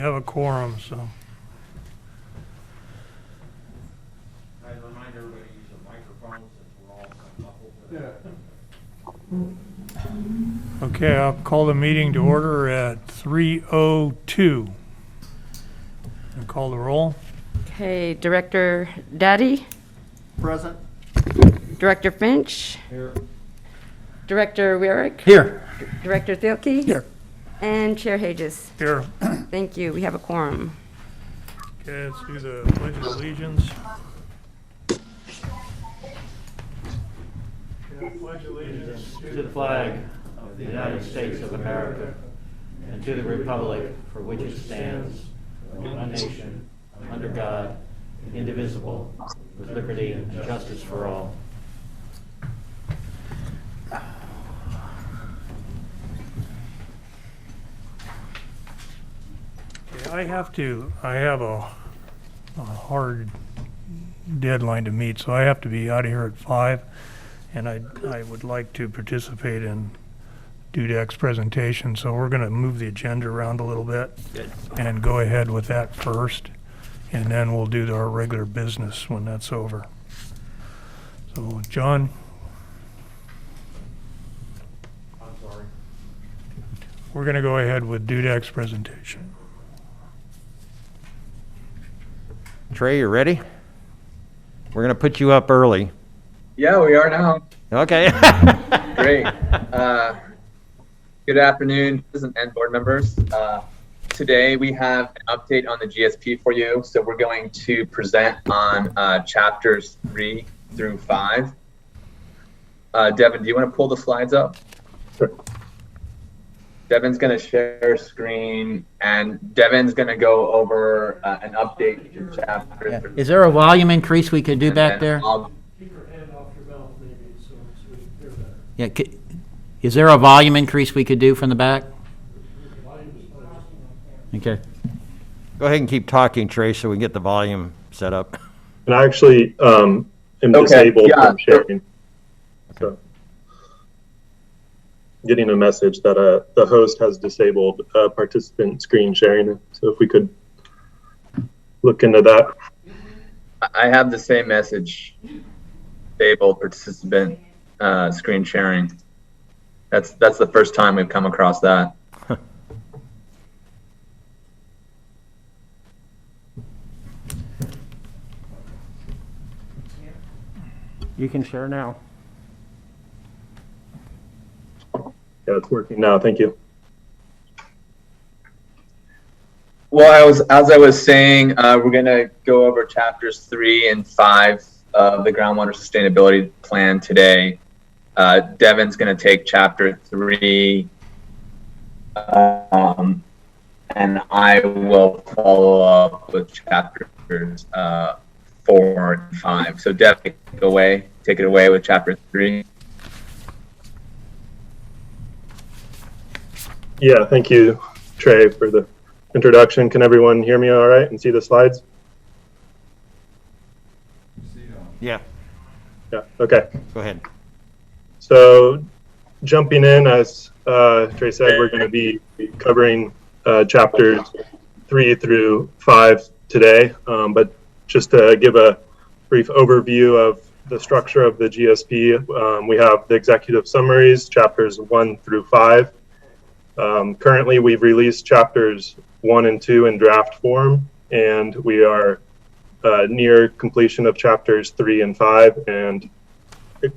Have a quorum, so. I'd remind everybody to use a microphone since we're all muffled. Okay, I'll call the meeting to order at 3:02. And call the roll. Okay, Director Daddy, Present. Director Finch, Here. Director Wyrick, Here. Director Thielke. Here. And Chair Hages. Here. Thank you. We have a quorum. Okay, let's do the Pledge of Allegiance. Pledge allegiance To the flag of the United States of America and to the republic for which it stands, one nation, under God, indivisible, with liberty and justice for all. I have a hard deadline to meet, so I have to be out of here at 5. And I would like to participate in Dudek's presentation, so we're going to move the agenda around a little bit and go ahead with that first, and then we'll do our regular business when that's over. So, John? I'm sorry. We're going to go ahead with Dudek's presentation. Trey, you ready? We're going to put you up early. Yeah, we are now. Okay. Great. Good afternoon, and board members. Today we have an update on the GSP for you. So we're going to present on chapters 3 through 5. Devin, do you want to pull the slides up? Sure. Devin's going to share screen, and Devin's going to go over an update to chapter 3. Is there a volume increase we could do back there? Keep your hand off your mouth, maybe, so we can hear better. Yeah. Is there a volume increase we could do from the back? Okay. Go ahead and keep talking, Trey, so we can get the volume set up. And I actually am Okay, disabled yeah. from sharing. So, getting a message that the host has disabled participant screen sharing. So if we could look into that. I have the same message. Disabled participant screen sharing. That's the first time we've come across that. You can share now. Yeah, it's working now. Thank you. Well, as I was saying, we're going to go over chapters 3 and 5 of the groundwater sustainability plan today. Devin's going to take chapter 3, and I will follow up with chapters 4 and 5. So Devin, take it away with chapter 3. Yeah, thank you, Trey, for the introduction. Can everyone hear me all right and see the slides? Yeah, Yeah, okay. go ahead. So jumping in, as Trey said, we're going to be covering chapters 3 through 5 today. But just to give a brief overview of the structure of the GSP, we have the executive summaries, chapters 1 through 5. Currently, we've released chapters 1 and 2 in draft form, and we are near completion of chapters 3 and 5, and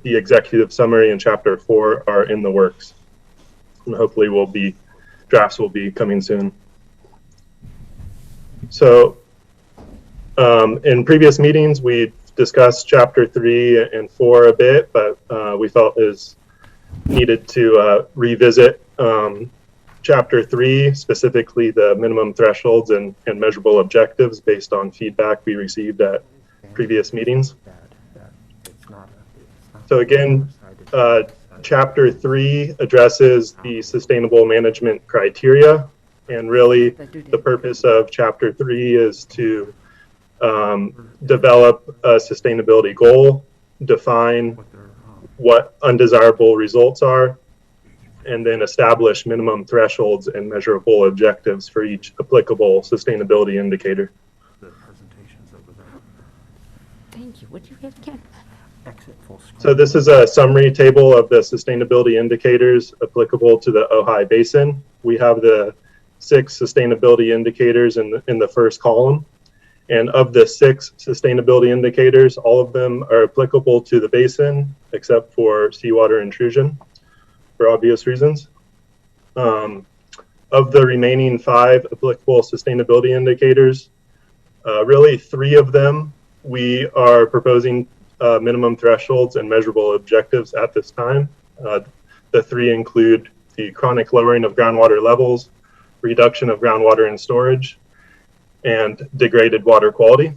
the executive summary and chapter 4 are in the works. And hopefully drafts will be coming soon. So in previous meetings, we discussed chapter 3 and 4 a bit, but we felt is needed to revisit chapter 3, specifically the minimum thresholds and measurable objectives based on feedback we received at previous meetings. So again, chapter 3 addresses the sustainable management criteria, and really the purpose of chapter 3 is to develop a sustainability goal, define what undesirable results are, and then establish minimum thresholds and measurable objectives for each applicable sustainability indicator. Thank you. What do you have again? So this is a summary table of the sustainability indicators applicable to the Ojai Basin. We have the 6 sustainability indicators in the first column. And of the 6 sustainability indicators, all of them are applicable to the basin, except for seawater intrusion, for obvious reasons. Of the remaining 5 applicable sustainability indicators, really 3 of them we are proposing minimum thresholds and measurable objectives at this time. The 3 include the chronic lowering of groundwater levels, reduction of groundwater in storage, and degraded water quality.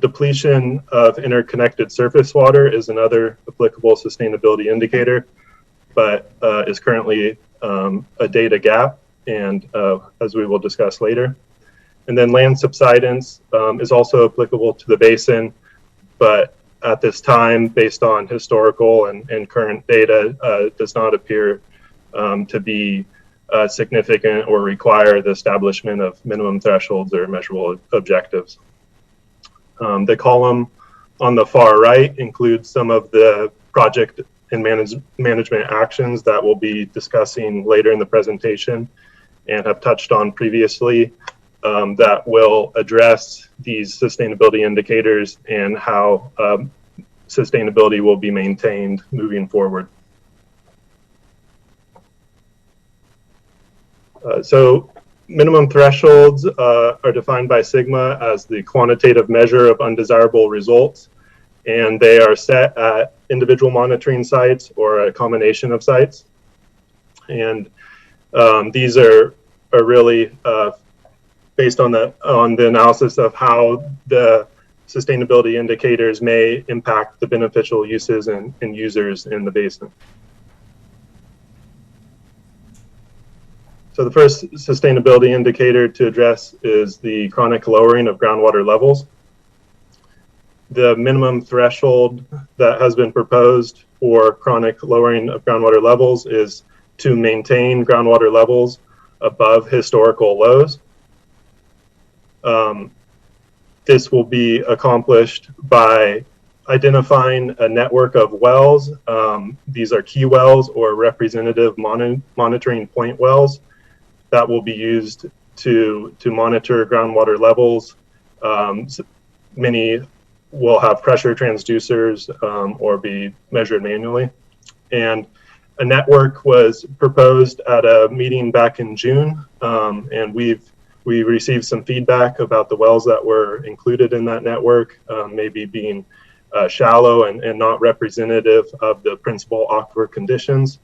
Depletion of interconnected surface water is another applicable sustainability indicator, but is currently a data gap, and as we will discuss later. And then land subsidence is also applicable to the basin, but at this time, based on historical and current data, does not appear to be significant or require the establishment of minimum thresholds or measurable objectives. The column on the far right includes some of the project and management actions that we'll be discussing later in the presentation and have touched on previously that will address these sustainability indicators and how sustainability will be maintained moving forward. So minimum thresholds are defined by SGMA as the quantitative measure of undesirable results, and they are set at individual monitoring sites or a combination of sites. And these are really based on the analysis of how the sustainability indicators may impact the beneficial uses and users in the basin. So the first sustainability indicator to address is the chronic lowering of groundwater levels. The minimum threshold that has been proposed for chronic lowering of groundwater levels is to maintain groundwater levels above historical lows. This will be accomplished by identifying a network of wells. These are key wells or representative monitoring point wells that will be used to monitor groundwater levels. Many will have pressure transducers or be measured manually. And a network was proposed at a meeting back in June, and we received some feedback about the wells that were included in that network, maybe being shallow and not representative of the principal aquifer conditions.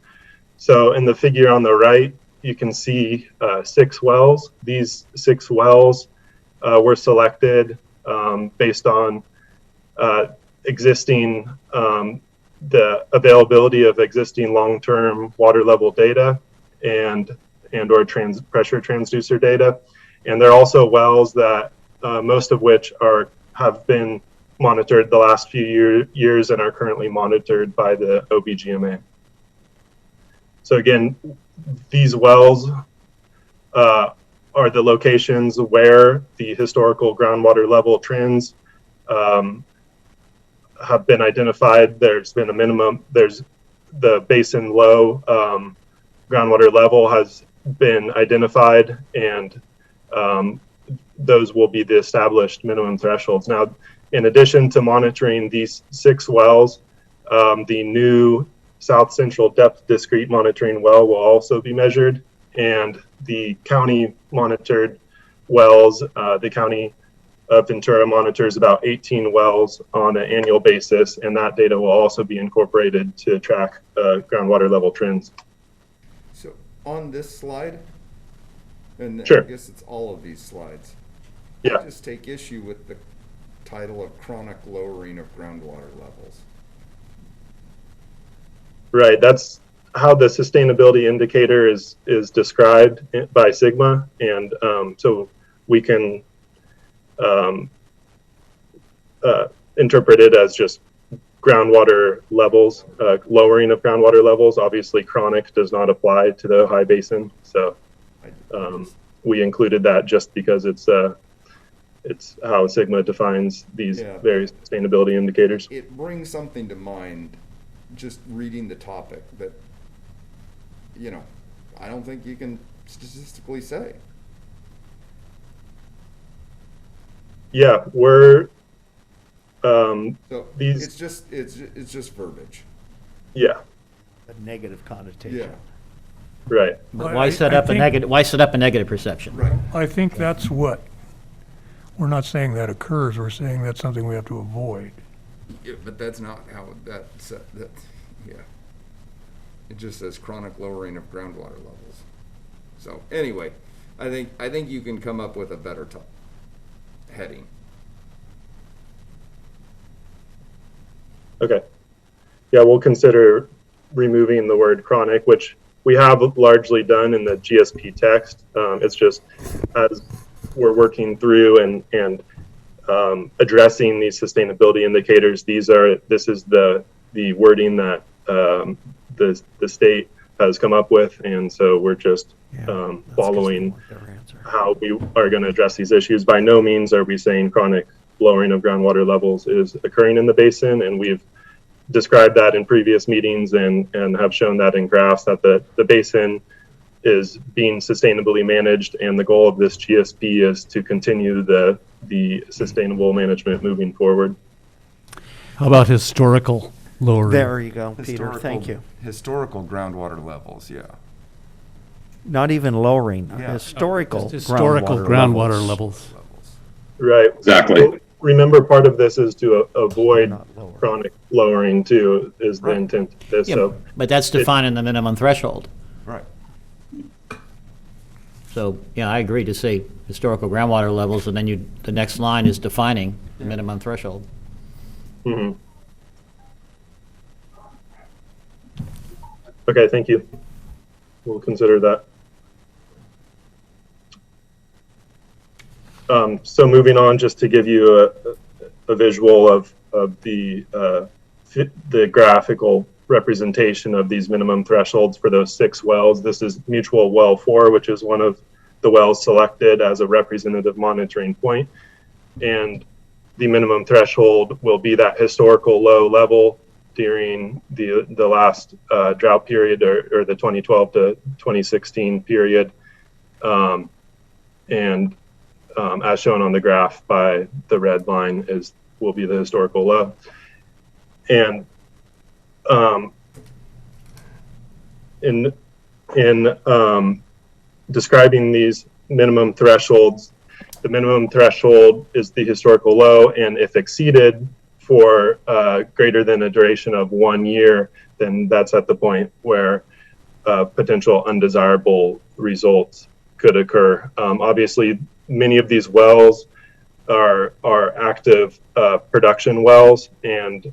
So in the figure on the right, you can see 6 wells. These 6 wells were selected based on existing, the availability of existing long-term water level data and or pressure transducer data. And they're also wells that most of which have been monitored the last few years and are currently monitored by the OBGMA. So again, these wells are the locations where the historical groundwater level trends have been identified. There's been a minimum, the basin low groundwater level has been identified, and those will be the established minimum thresholds. Now, in addition to monitoring these 6 wells, the new South Central Depth Discrete Monitoring well will also be measured, and the county monitored wells, the county of Ventura monitors about 18 wells on an annual basis, and that data will also be incorporated to track groundwater level trends. So on this slide, and Sure. I guess it's all of these slides, Yeah. I just take issue with the title of chronic lowering of groundwater levels. Right, that's how the sustainability indicator is described by SGMA, and so we can interpret it as just groundwater levels, lowering of groundwater levels. Obviously, chronic does not apply to the Ojai Basin, so we included that just because it's how Sigma defines these Yeah. various sustainability indicators. It brings something to mind, just reading the topic, that, I don't think you can statistically say. Yeah, we're So these. it's just verbiage. Yeah, A negative connotation. Yeah. right. But I- why set I up a think- negative, why set up a negative perception? Right. I think that's what, we're not saying that occurs, we're saying that's something we have to avoid. Yeah, but that's not how yeah. It just says chronic lowering of groundwater levels. So anyway, I think you can come up with a better heading. Okay. Yeah, we'll consider removing the word chronic, which we have largely done in the GSP text. It's just as we're working through and addressing these sustainability indicators, this is the wording that the state has come up with, and so we're just following how we are going to address these issues. By no means are we saying chronic lowering of groundwater levels is occurring in the basin, and we've described that in previous meetings and have shown that in graphs that the basin is being sustainably managed, and the goal of this GSP is to continue the sustainable management moving forward. How about historical lowering? There you go, Peter, thank you. Historical groundwater levels, yeah. Not even lowering, Yeah. historical Just historical groundwater levels. Right. Exactly. Remember, part of this is to avoid Not lower. chronic lowering too, is the intent of this. Yeah, So but that's defining the minimum threshold. Right. So, yeah, I agree to say historical groundwater levels, and then the next line is defining the minimum threshold. mhm. Okay, thank you. We'll consider that. So moving on, just to give you a visual of the graphical representation of these minimum thresholds for those 6 wells. This is Mutual Well 4, which is one of the wells selected as a representative monitoring point. And the minimum threshold will be that historical low level during the last drought period, or the 2012 to 2016 period. As shown on the graph by the red line will be the historical low. And in describing these minimum thresholds, the minimum threshold is the historical low, and if exceeded for greater than a duration of 1 year, then that's at the point where potential undesirable results could occur. Obviously, many of these wells are active production wells, and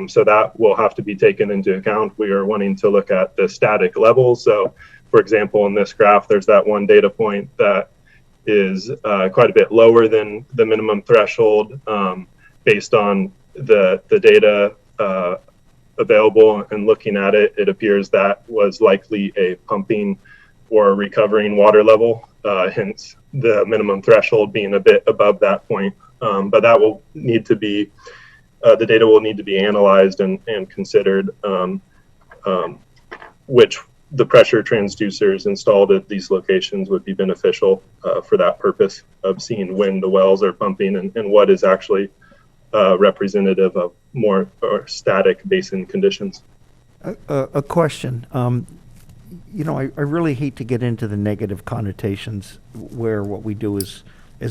so that will have to be taken into account. We are wanting to look at the static levels. So, for example, in this graph, there's that one data point that is quite a bit lower than the minimum threshold. Based on the data available and looking at it, it appears that was likely a pumping or recovering water level, hence the minimum threshold being a bit above that point. But that will need to be, the data will need to be analyzed and considered, which the pressure transducers installed at these locations would be beneficial for that purpose of seeing when the wells are pumping and what is actually representative of more or static basin conditions. A question. I really hate to get into the negative connotations where what we do is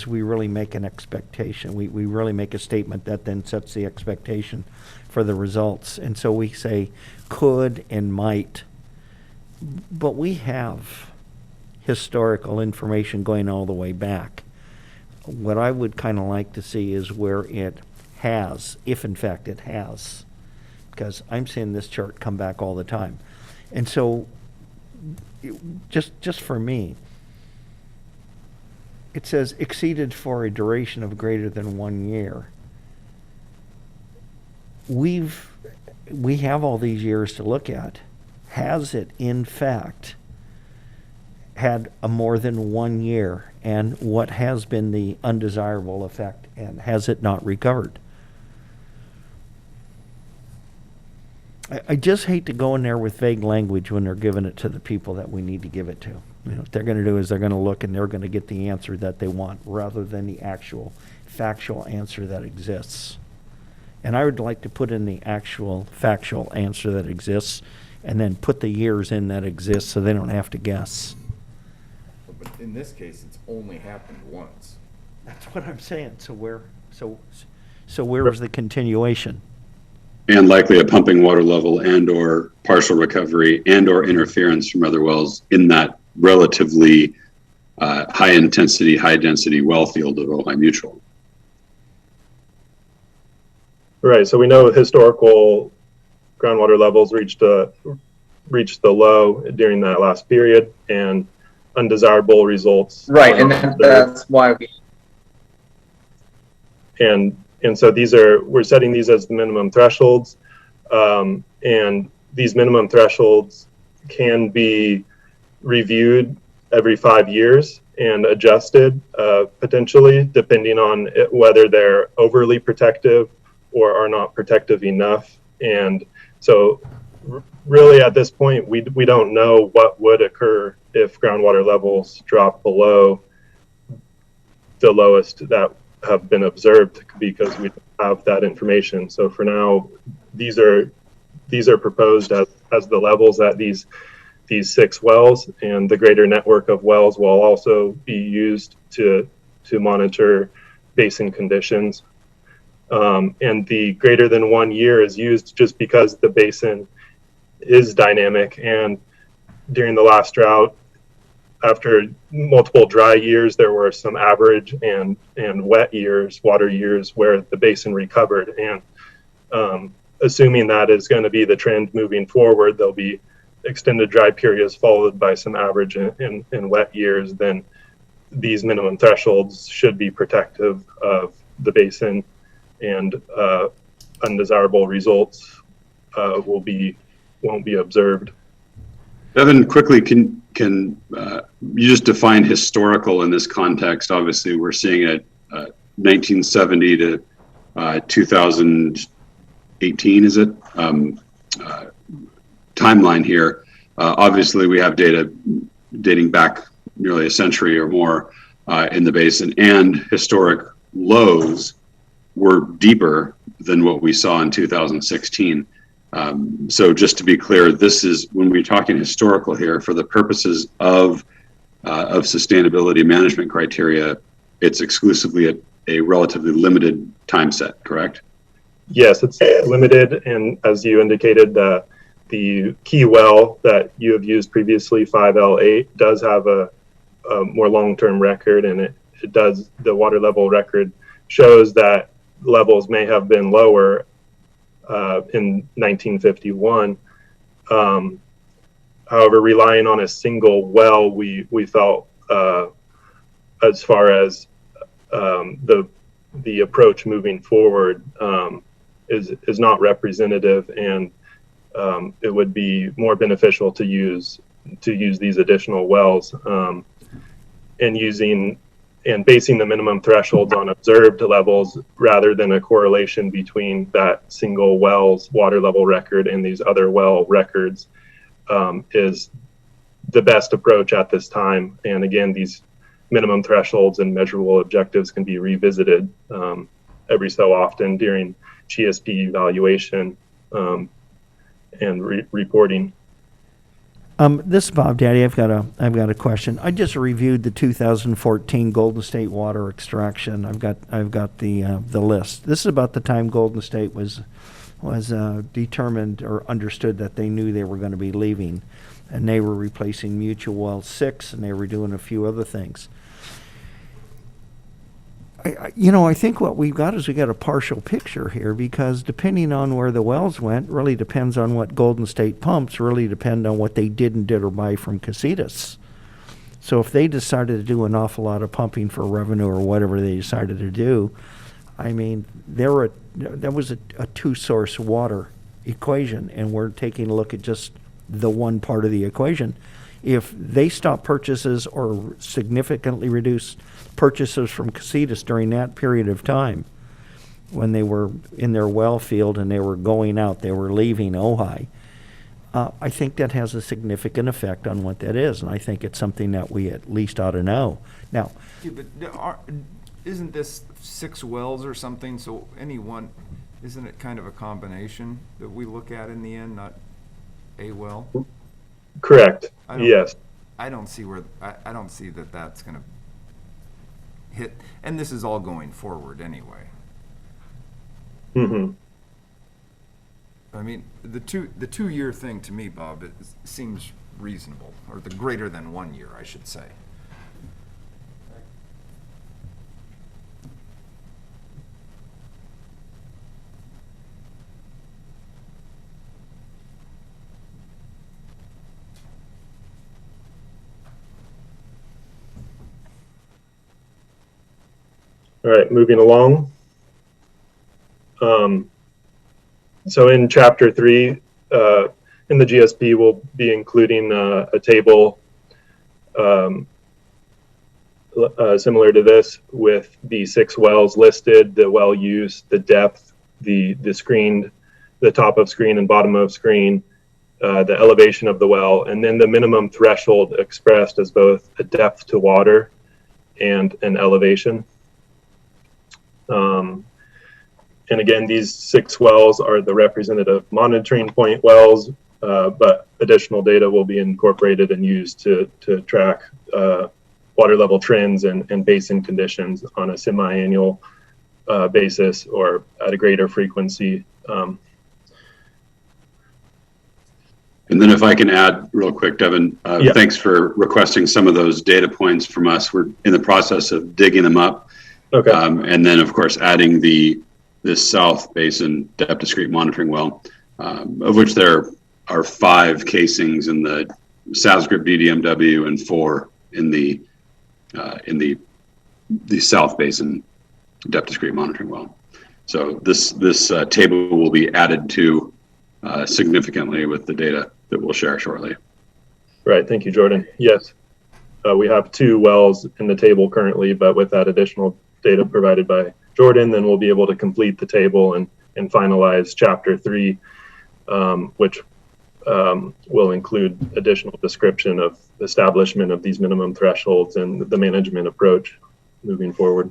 we really make an expectation. We really make a statement that then sets the expectation for the results. And so we say could and might. But we have historical information going all the way back. What I would kind of like to see is where it has, if in fact it has, because I'm seeing this chart come back all the time. And so just for me, it says exceeded for a duration of greater than 1 year. we have all these years to look at. Has it, in fact, had a more than 1 year? And what has been the undesirable effect? And has it not recovered? I just hate to go in there with vague language when they're giving it to the people that we need to give it to. You know, what they're going to do is they're going to look and they're going to get the answer that they want rather than the actual factual answer that exists. And I would like to put in the actual factual answer that exists and then put the years in that exist so they don't have to guess. But in this case, it's only happened once. That's what I'm saying. So where is the continuation? And likely a pumping water level and or partial recovery and or interference from other wells in that relatively high intensity, high density well field of Ojai Mutual. Right. So we know historical groundwater levels reached the low during that last period, and undesirable results. Right, and that's why we. And so we're setting these as the minimum thresholds, and these minimum thresholds can be reviewed every 5 years and adjusted potentially depending on whether they're overly protective or are not protective enough. And so really at this point, we don't know what would occur if groundwater levels drop below the lowest that have been observed, because we don't have that information. So for now, these are proposed as the levels at these 6 wells, and the greater network of wells will also be used to monitor basin conditions. And the greater than 1 year is used just because the basin is dynamic, and during the last drought, after multiple dry years, there were some average and wet years, water years, where the basin recovered. And assuming that is going to be the trend moving forward, there'll be extended dry periods followed by some average and wet years. Then these minimum thresholds should be protective of the basin, and undesirable results won't be observed. Evan, quickly, can you just define historical in this context? Obviously, we're seeing a 1970 to 2018, is it? Timeline here. Obviously, we have data dating back nearly a century or more in the basin, and historic lows were deeper than what we saw in 2016. So just to be clear, this is, when we're talking historical here, for the purposes of sustainability management criteria, it's exclusively a relatively limited time set, correct? Yes, it's limited, and as you indicated, the key well that you have used previously, 5L8, does have a more long-term record, and it does, the water level record shows that levels may have been lower in 1951. However, relying on a single well, we felt as far as the approach moving forward is not representative, and it would be more beneficial to use these additional wells, and basing the minimum thresholds on observed levels rather than a correlation between that single well's water level record and these other well records is the best approach at this time. And again, these minimum thresholds and measurable objectives can be revisited every so often during GSP evaluation and reporting. This is Bob Daddy. I've got a question. I just reviewed the 2014 Golden State water extraction. I've got the list. This is about the time Golden State was determined or understood that they knew they were going to be leaving, and they were replacing Mutual Well 6, and they were doing a few other things. I think what we've got is we got a partial picture here, because depending on where the wells went really depends on what Golden State pumps, really depend on what they did or buy from Casitas. So if they decided to do an awful lot of pumping for revenue or whatever they decided to do, I mean, that was a two-source water equation, and we're taking a look at just the one part of the equation. If they stop purchases or significantly reduce purchases from Casitas during that period of time, when they were in their well field and they were going out, they were leaving Ojai, I think that has a significant effect on what that is, and I think it's something that we at least ought to know. Now, Yeah, but isn't this 6 wells or something, so any one, isn't it kind of a combination that we look at in the end, not a well? Correct. I don't- Yes. I don't see where, I don't see that that's gonna hit, and this is all going forward anyway. Hmm. I mean, the 2-year thing to me, Bob, it seems reasonable, or the greater than 1 year, I should say. All right, moving along. So in chapter 3, in the GSP, we'll be including a table similar to this with the 6 wells listed, the well use, the depth, the screened, the top of screen and bottom of screen, the elevation of the well, and then the minimum threshold expressed as both a depth to water and an elevation. And again, these 6 wells are the representative monitoring point wells, but additional data will be incorporated and used to track water level trends and basin conditions on a semi-annual basis or at a greater frequency. And then if I can add real quick, Devin, Yeah. thanks for requesting some of those data points from us. We're in the process of digging them up. Okay. And then, of course, adding this South Basin depth discrete monitoring well, of which there are 5 casings in the SASGRIP DDMW and 4 in the South Basin depth discrete monitoring well. So this table will be added to significantly with the data that we'll share shortly. Right. Thank you, Jordan. Yes. We have 2 wells in the table currently, but with that additional data provided by Jordan, then we'll be able to complete the table and finalize chapter 3, which will include additional description of establishment of these minimum thresholds and the management approach moving forward.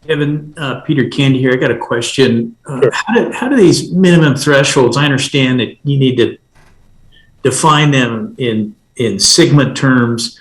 Kevin, Peter Candy here. I got a question. Sure. How do these minimum thresholds, I understand that you need to define them in sigma terms.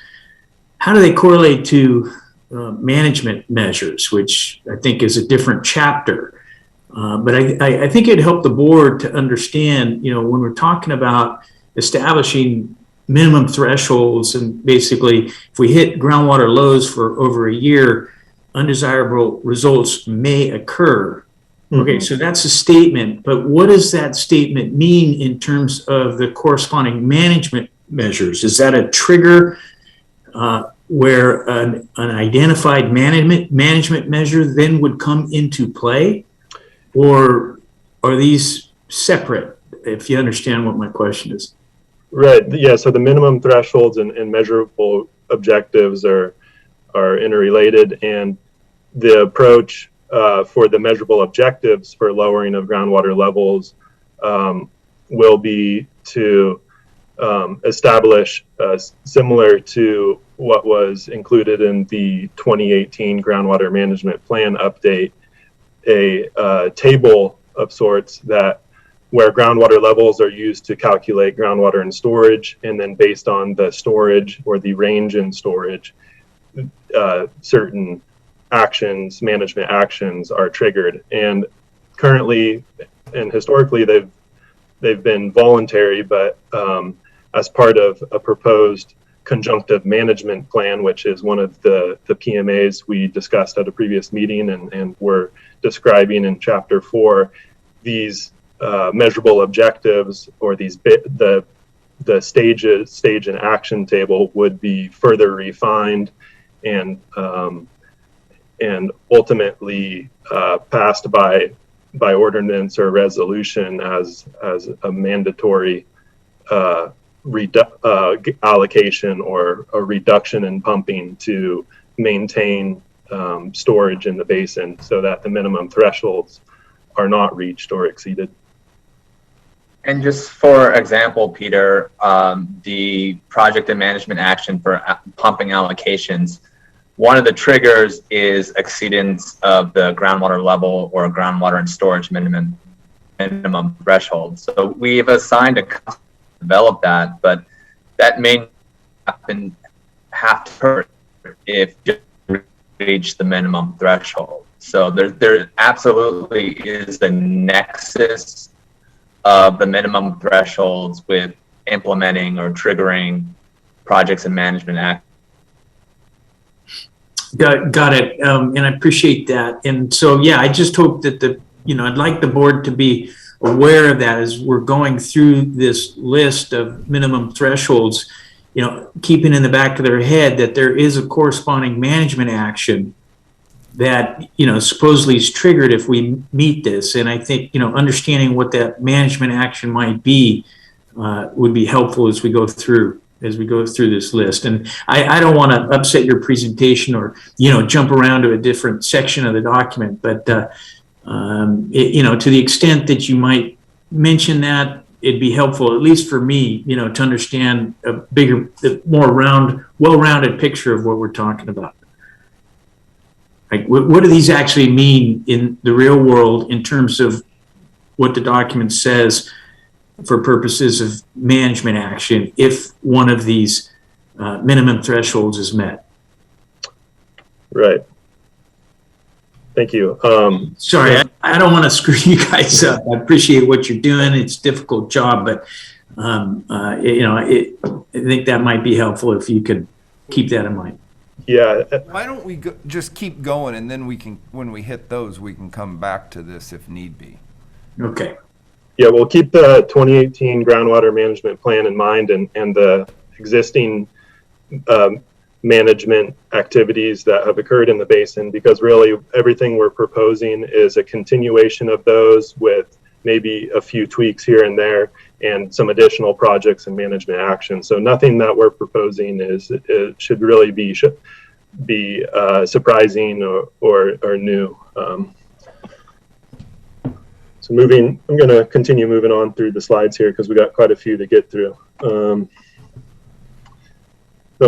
How do they correlate to management measures, which I think is a different chapter? But I think it'd help the board to understand, when we're talking about establishing minimum thresholds and basically if we hit groundwater lows for over a year, undesirable results may occur. Okay, so that's a statement, but what does that statement mean in terms of the corresponding management measures? Is that a trigger where an identified management measure then would come into play? Or are these separate, if you understand what my question is? Right. Yeah. So the minimum thresholds and measurable objectives are interrelated, and the approach for the measurable objectives for lowering of groundwater levels will be to establish, similar to what was included in the 2018 groundwater management plan update, a table of sorts where groundwater levels are used to calculate groundwater and storage, and then based on the storage or the range in storage, certain management actions are triggered. And currently and historically they've been voluntary, but as part of a proposed conjunctive management plan, which is one of the PMAs we discussed at a previous meeting and we're describing in chapter 4, these measurable objectives or the stage and action table would be further refined and ultimately passed by by ordinance or resolution as a mandatory allocation or a reduction in pumping to maintain storage in the basin so that the minimum thresholds are not reached or exceeded. And just for example, Peter, the project and management action for pumping allocations, one of the triggers is exceedance of the groundwater level or groundwater and storage minimum threshold. So we've assigned a cost to develop that, but that may happen have to occur if you reach the minimum threshold. So there absolutely is a nexus of the minimum thresholds with implementing or triggering projects and management act. Got it. And I appreciate that. And so, yeah, I just hope that I'd like the board to be aware of that as we're going through this list of minimum thresholds, keeping in the back of their head that there is a corresponding management action that, supposedly is triggered if we meet this. And I think, understanding what that management action might be would be helpful as we go through this list. And I don't want to upset your presentation or, jump around to a different section of the document, but, to the extent that you might mention that, it'd be helpful, at least for me, to understand a bigger, more well-rounded picture of what we're talking about. Like, what do these actually mean in the real world in terms of what the document says for purposes of management action if one of these minimum thresholds is met? Right. Thank you. Sorry, I don't want to screw you guys up. I appreciate what you're doing. It's a difficult job, but I think that might be helpful if you could keep that in mind. Yeah. Why don't we just keep going, and then when we hit those, we can come back to this if need be. Okay. Yeah, we'll keep the 2018 groundwater management plan in mind and the existing management activities that have occurred in the basin, because really everything we're proposing is a continuation of those with maybe a few tweaks here and there and some additional projects and management action. So nothing that we're proposing should really be surprising or new. So I'm going to continue moving on through the slides here because we got quite a few to get through. So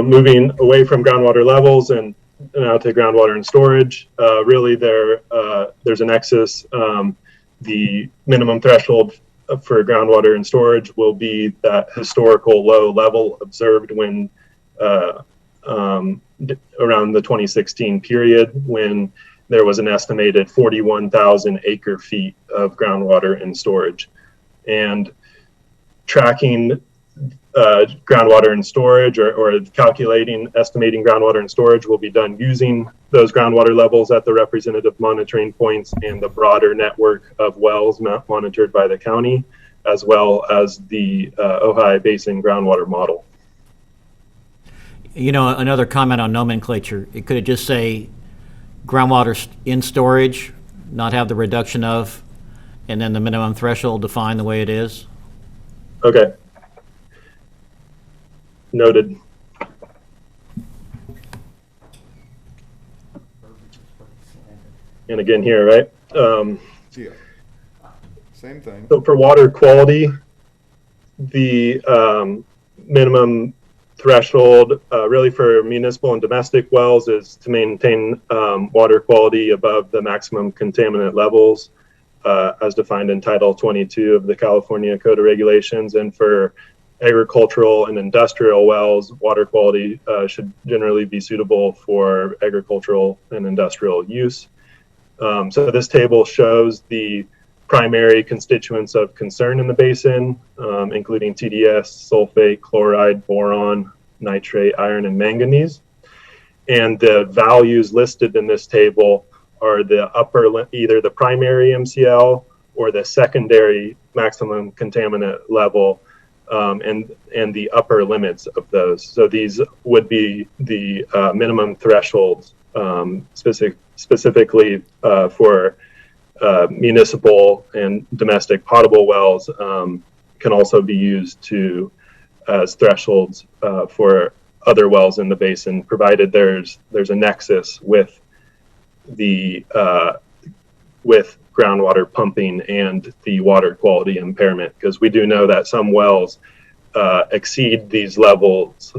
moving away from groundwater levels and now to groundwater and storage, really there's an excess. The minimum threshold for groundwater and storage will be that historical low level observed when around the 2016 period, when there was an estimated 41,000 acre feet of groundwater in storage. And tracking groundwater and storage or estimating groundwater and storage will be done using those groundwater levels at the representative monitoring points and the broader network of wells monitored by the county, as well as the Ojai Basin groundwater model. Another comment on nomenclature. It could just say groundwater in storage, not have the reduction of, and then the minimum threshold defined the way it is. Okay. Noted. And again here, right? Yeah. Same thing. So for water quality, the minimum threshold really for municipal and domestic wells is to maintain water quality above the maximum contaminant levels as defined in Title 22 of the California Code of Regulations. And for agricultural and industrial wells, water quality should generally be suitable for agricultural and industrial use. So this table shows the primary constituents of concern in the basin, including TDS, sulfate, chloride, boron, nitrate, iron, and manganese. And the values listed in this table are either the primary MCL or the secondary maximum contaminant level, and the upper limits of those. So these would be the minimum thresholds specifically for municipal and domestic potable wells can also be used to as thresholds for other wells in the basin, provided there's a nexus with the with groundwater pumping and the water quality impairment, because we do know that some wells exceed these levels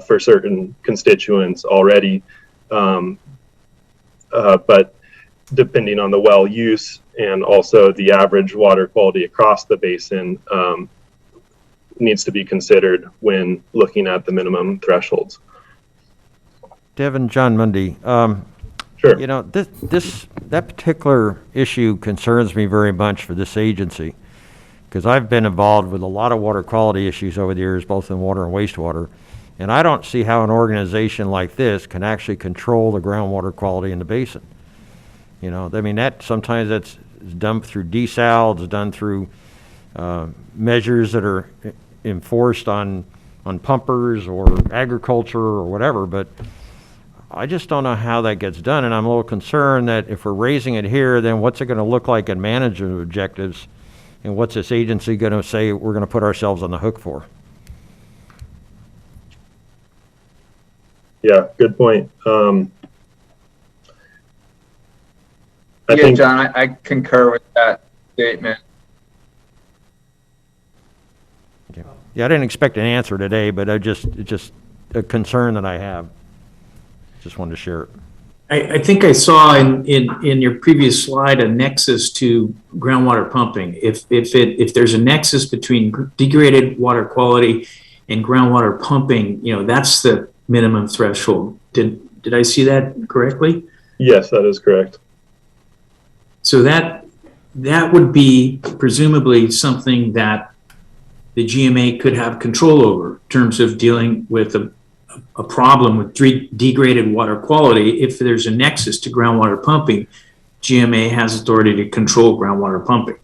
for certain constituents already, but depending on the well use and also the average water quality across the basin needs to be considered when looking at the minimum thresholds. Devin, John Mundy. Sure. You know, that particular issue concerns me very much for this agency, because I've been involved with a lot of water quality issues over the years, both in water and wastewater, and I don't see how an organization like this can actually control the groundwater quality in the basin. You know, I mean, sometimes that's done through desal, it's done through measures that are enforced on pumpers or agriculture or whatever, but I just don't know how that gets done, and I'm a little concerned that if we're raising it here, then what's it going to look like in management objectives, and what's this agency going to say we're going to put ourselves on the hook for? Yeah, good point. I Yeah, think, John, I concur with that statement. Yeah, I didn't expect an answer today, but it's just a concern that I have. Just wanted to share it. I think I saw in your previous slide a nexus to groundwater pumping. If there's a nexus between degraded water quality and groundwater pumping, you know, that's the minimum threshold. Did I see that correctly? yes, that is correct. So that would be presumably something that the GMA could have control over in terms of dealing with a problem with degraded water quality. If there's a nexus to groundwater pumping, GMA has authority to control groundwater pumping.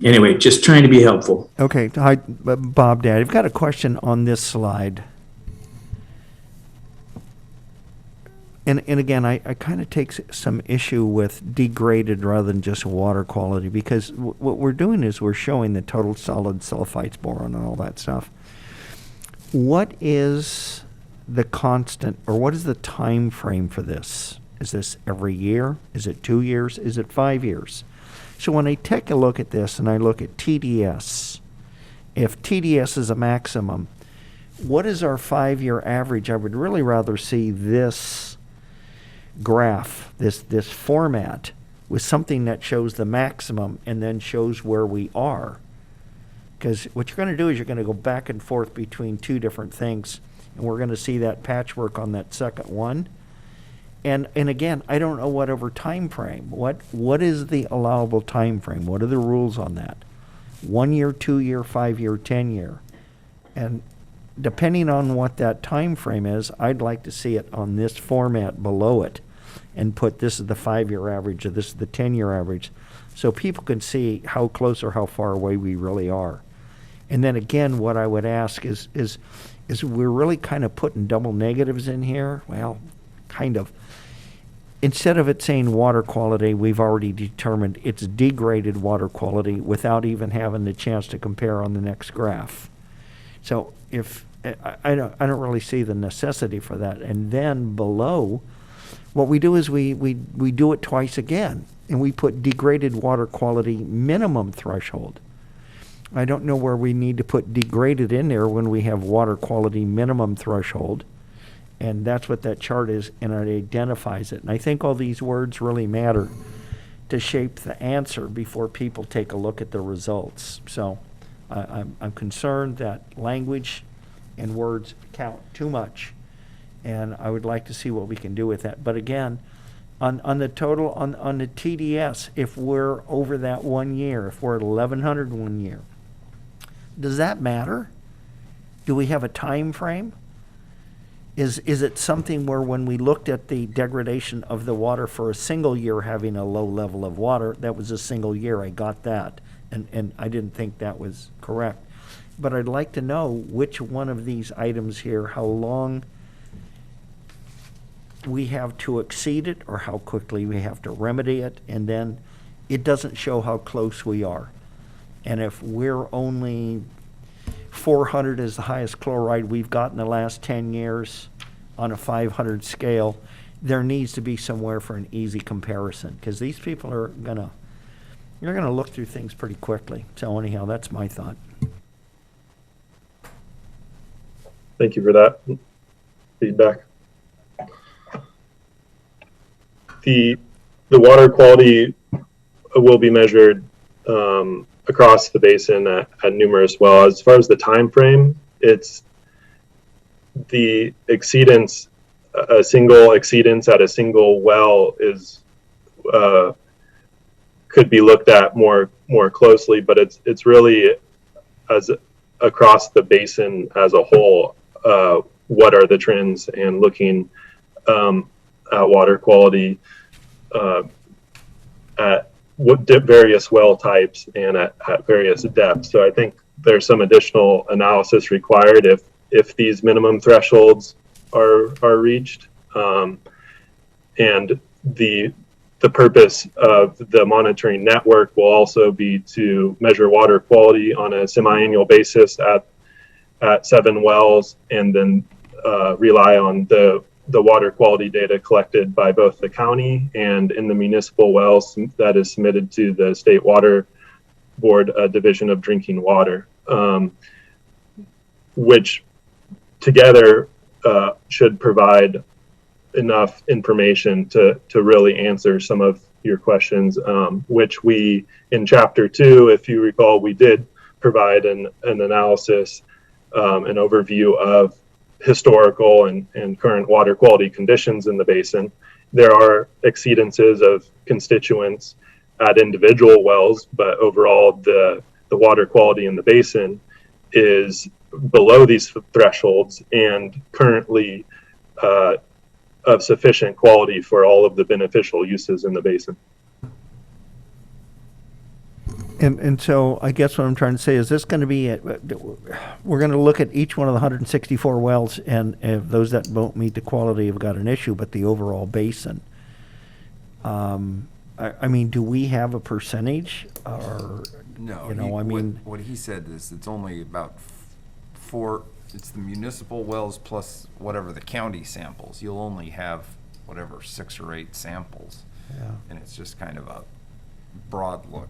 Anyway, just trying to be helpful. Okay, hi, Bob, Dad. I've got a question on this slide. And again, I kind of take some issue with degraded rather than just water quality, because what we're doing is we're showing the total solid sulfites, boron, and all that stuff. What is the constant, or what is the time frame for this? Is this every year? Is it 2 years? Is it 5 years? So when I take a look at this and I look at TDS, if TDS is a maximum, what is our 5-year average? I would really rather see this graph, this format, with something that shows the maximum and then shows where we are. Because what you're going to do is you're going to go back and forth between two different things, and we're going to see that patchwork on that second one. And again, I don't know whatever time frame. What is the allowable time frame? What are the rules on that? 1 year, 2 year, 5 year, 10 year. And depending on what that time frame is, I'd like to see it on this format below it, and put this is the 5-year average or this is the 10-year average, so people can see how close or how far away we really are. And then again, what I would ask is we're really kind of putting double negatives in here. Well, kind of. Instead of it saying water quality, we've already determined it's degraded water quality without even having the chance to compare on the next graph. So if I don't really see the necessity for that. And then below, what we do is we do it twice again, and we put degraded water quality minimum threshold. I don't know where we need to put degraded in there when we have water quality minimum threshold, and that's what that chart is, and it identifies it. And I think all these words really matter to shape the answer before people take a look at the results. So I'm concerned that language and words count too much, and I would like to see what we can do with that. But again, on the total, on the TDS, if we're over that 1 year, if we're at 1,100 1 year, does that matter? Do we have a time frame? Is it something where when we looked at the degradation of the water for a single year having a low level of water, that was a single year, I got that, and I didn't think that was correct. But I'd like to know which one of these items here, how long we have to exceed it or how quickly we have to remedy it, and then it doesn't show how close we are. And if we're only 400 is the highest chloride we've got in the last 10 years on a 500 scale, there needs to be somewhere for an easy comparison, because these people are you're gonna look through things pretty quickly. So anyhow, that's my thought. Thank you for that feedback. The water quality will be measured across the basin at numerous wells. As far as the time frame, it's the exceedance. A single exceedance at a single well is could be looked at more closely, but it's really as across the basin as a whole. What are the trends, and looking at water quality at various well types and at various depths. So I think there's some additional analysis required if these minimum thresholds are reached, and the purpose of the monitoring network will also be to measure water quality on a semi-annual basis at 7 wells, and then rely on the water quality data collected by both the county and in the municipal wells that is submitted to the State Water Board Division of Drinking Water, which together should provide enough information to really answer some of your questions, which we, in Chapter 2, if you recall, we did provide an analysis, an overview of historical and current water quality conditions in the basin. There are exceedances of constituents at individual wells, but overall the water quality in the basin is below these thresholds and currently of sufficient quality for all of the beneficial uses in the basin. And so I guess what I'm trying to say is this going to be, we're going to look at each one of the 164 wells, and if those that won't meet the quality have got an issue, but the overall basin. I mean, do we have a percentage, or, No, you know, I mean. what he said is it's only about it's the municipal wells plus whatever the county samples. You'll only have whatever 6 or 8 samples. Yeah. And it's just kind of a broad look.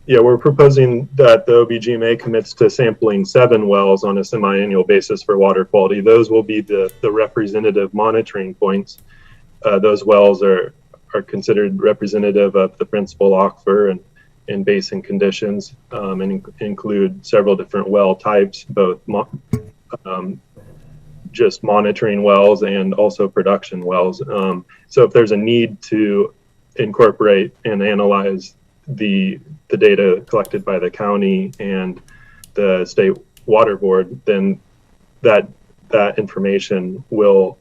Yeah, we're proposing that the OBGMA commits to sampling 7 wells on a semi-annual basis for water quality. Those will be the representative monitoring points. Those wells are considered representative of the principal aquifer and basin conditions, and include several different well types, both just monitoring wells and also production wells. So if there's a need to incorporate and analyze the data collected by the county and the State Water Board, then that information will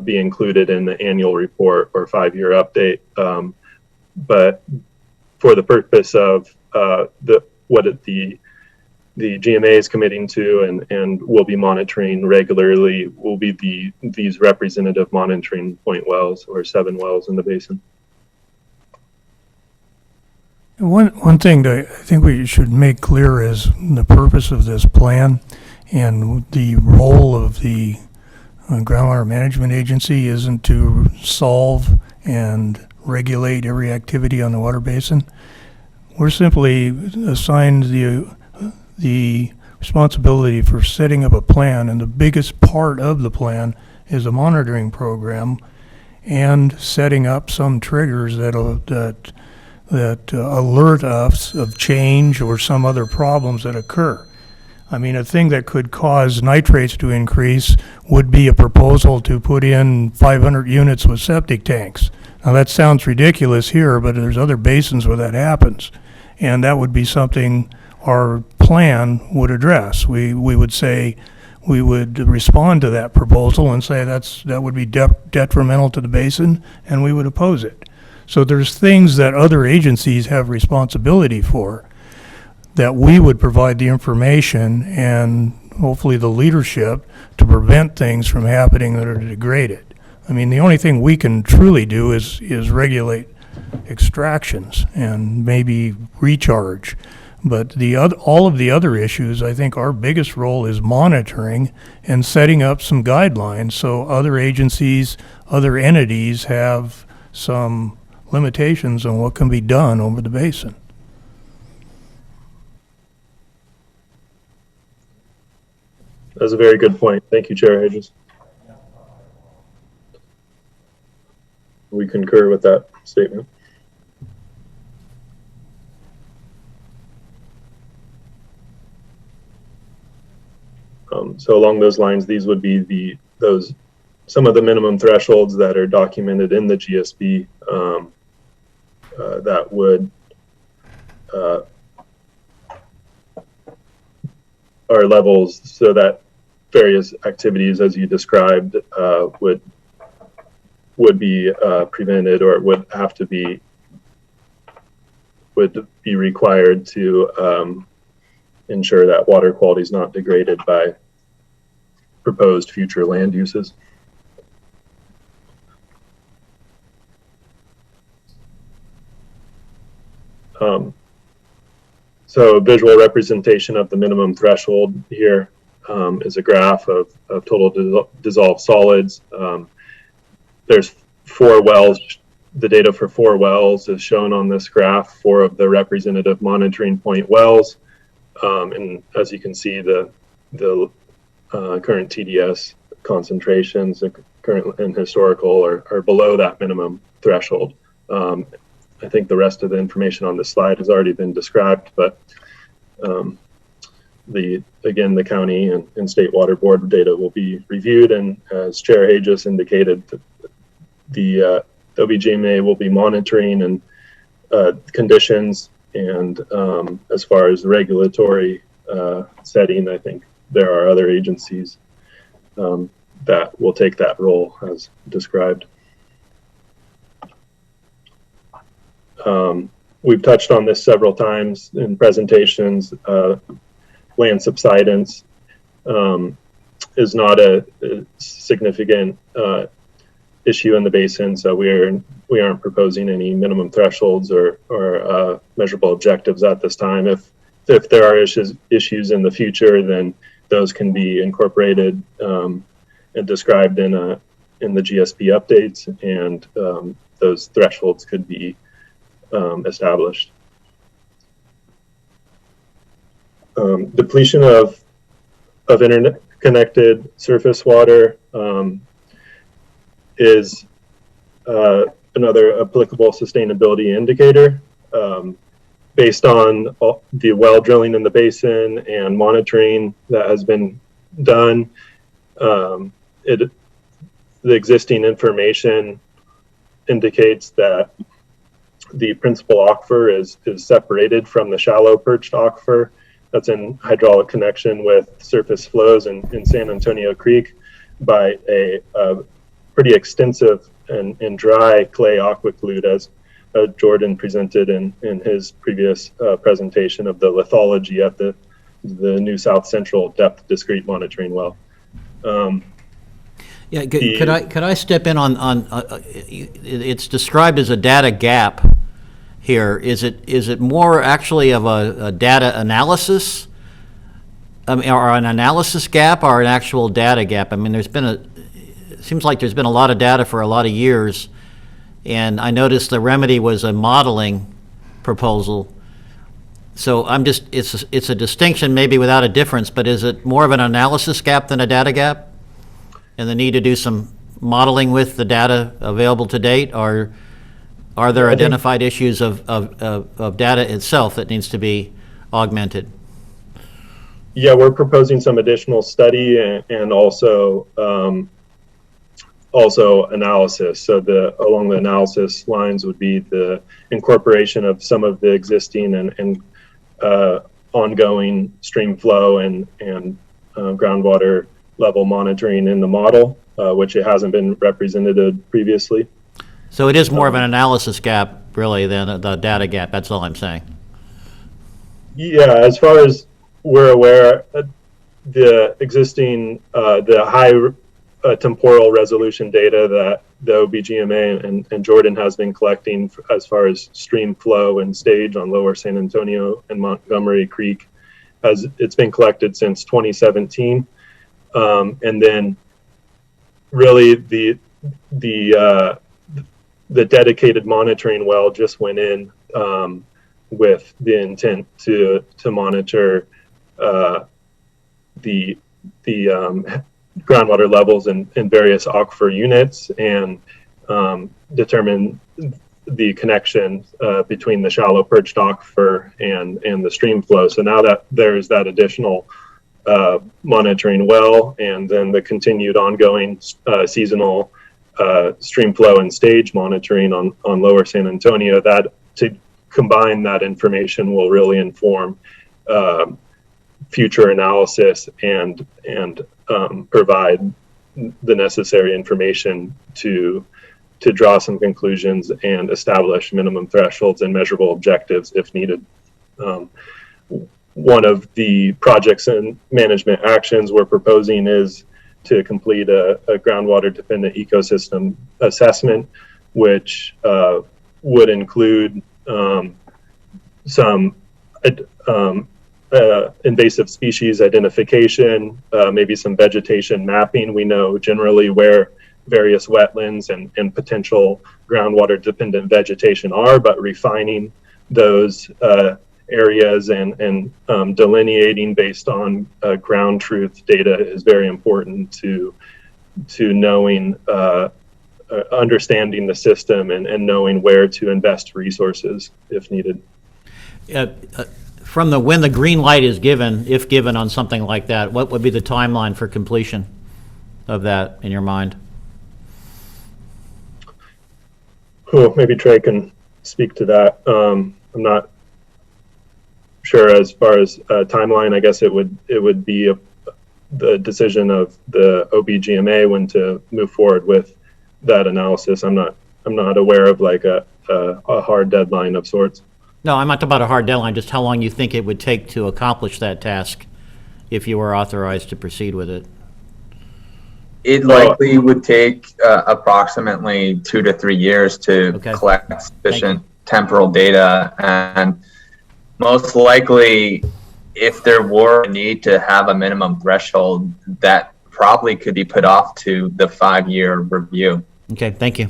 be included in the annual report or 5-year update. But for the purpose of what the GMA is committing to and will be monitoring regularly will be these representative monitoring point wells, or 7 wells in the basin. One thing that I think we should make clear is the purpose of this plan and the role of the Groundwater Management Agency isn't to solve and regulate every activity on the water basin. We're simply assigned the responsibility for setting up a plan, and the biggest part of the plan is a monitoring program and setting up some triggers that alert us of change or some other problems that occur. I mean, a thing that could cause nitrates to increase would be a proposal to put in 500 units with septic tanks. Now that sounds ridiculous here, but there's other basins where that happens. And that would be something our plan would address. We would say, we would respond to that proposal and say that would be detrimental to the basin, and we would oppose it. So there's things that other agencies have responsibility for that we would provide the information and hopefully the leadership to prevent things from happening that are degraded. I mean, the only thing we can truly do is regulate extractions and maybe recharge. But all of the other issues, I think our biggest role is monitoring and setting up some guidelines so other agencies, other entities have some limitations on what can be done over the basin. That's a very good point. Thank you, Chair Hedges. We concur with that statement. So along those lines, these would be some of the minimum thresholds that are documented in the GSB that would are levels so that various activities, as you described, would be prevented or would be required to ensure that water quality is not degraded by proposed future land uses. So a visual representation of the minimum threshold here is a graph of total dissolved solids. There's 4 wells. The data for 4 wells is shown on this graph, 4 of the representative monitoring point wells. And as you can see, the current TDS concentrations, current and historical, are below that minimum threshold. I think the rest of the information on this slide has already been described, but the county and state water board data will be reviewed, and as Chair Aegis indicated, the OBGMA will be monitoring and conditions, and as far as the regulatory setting, I think there are other agencies that will take that role as described. We've touched on this several times in presentations. Land subsidence is not a significant issue in the basin, so we aren't proposing any minimum thresholds or measurable objectives at this time. If there are issues in the future, then those can be incorporated and described in the GSP updates, and those thresholds could be established. Depletion of internet-connected surface water is another applicable sustainability indicator. Based on the well drilling in the basin and monitoring that has been done, the existing information indicates that the principal aquifer is separated from the shallow perched aquifer that's in hydraulic connection with surface flows in San Antonio Creek by a pretty extensive and dry clay aquiclude, as Jordan presented in his previous presentation of the lithology at the new South Central depth discrete monitoring well. Yeah, could I step in on it's described as a data gap here. Is it more actually of a data analysis, or an analysis gap, or an actual data gap? I mean, it seems like there's been a lot of data for a lot of years, and I noticed the remedy was a modeling proposal. So it's a distinction maybe without a difference, but is it more of an analysis gap than a data gap? And the need to do some modeling with the data available to date, or are there identified issues of data itself that needs to be augmented? Yeah, we're proposing some additional study and also analysis. So along the analysis lines would be the incorporation of some of the existing and ongoing stream flow and groundwater level monitoring in the model, which it hasn't been represented previously. So it is more of an analysis gap, really, than the data gap. That's all I'm saying. Yeah, as far as we're aware, the existing, the high temporal resolution data that the OBGMA and Jordan has been collecting as far as stream flow and stage on Lower San Antonio and Montgomery Creek. It's been collected since 2017, and then really the dedicated monitoring well just went in with the intent to monitor the groundwater levels in various aquifer units and determine the connection between the shallow perched aquifer and the stream flow. So now that there's that additional monitoring well, and then the continued ongoing seasonal stream flow and stage monitoring on Lower San Antonio, that to combine that information will really inform future analysis and provide the necessary information to draw some conclusions and establish minimum thresholds and measurable objectives if needed. One of the projects and management actions we're proposing is to complete a groundwater dependent ecosystem assessment, which would include some invasive species identification, maybe some vegetation mapping. We know generally where various wetlands and potential groundwater dependent vegetation are, but refining those areas and delineating based on ground truth data is very important to knowing, understanding the system and knowing where to invest resources if needed. From when the green light is given, if given on something like that, what would be the timeline for completion of that in your mind? Cool. Maybe Trey can speak to that. I'm not sure as far as timeline. I guess it would be the decision of the OBGMA when to move forward with that analysis. I'm not aware of like a hard deadline of sorts. No, I'm not talking about a hard deadline, just how long you think it would take to accomplish that task if you were authorized to proceed with it. It likely would take approximately 2 to 3 years to collect sufficient temporal data, and most likely, if there were a need to have a minimum threshold, that probably could be put off to the 5-year review. Okay, thank you.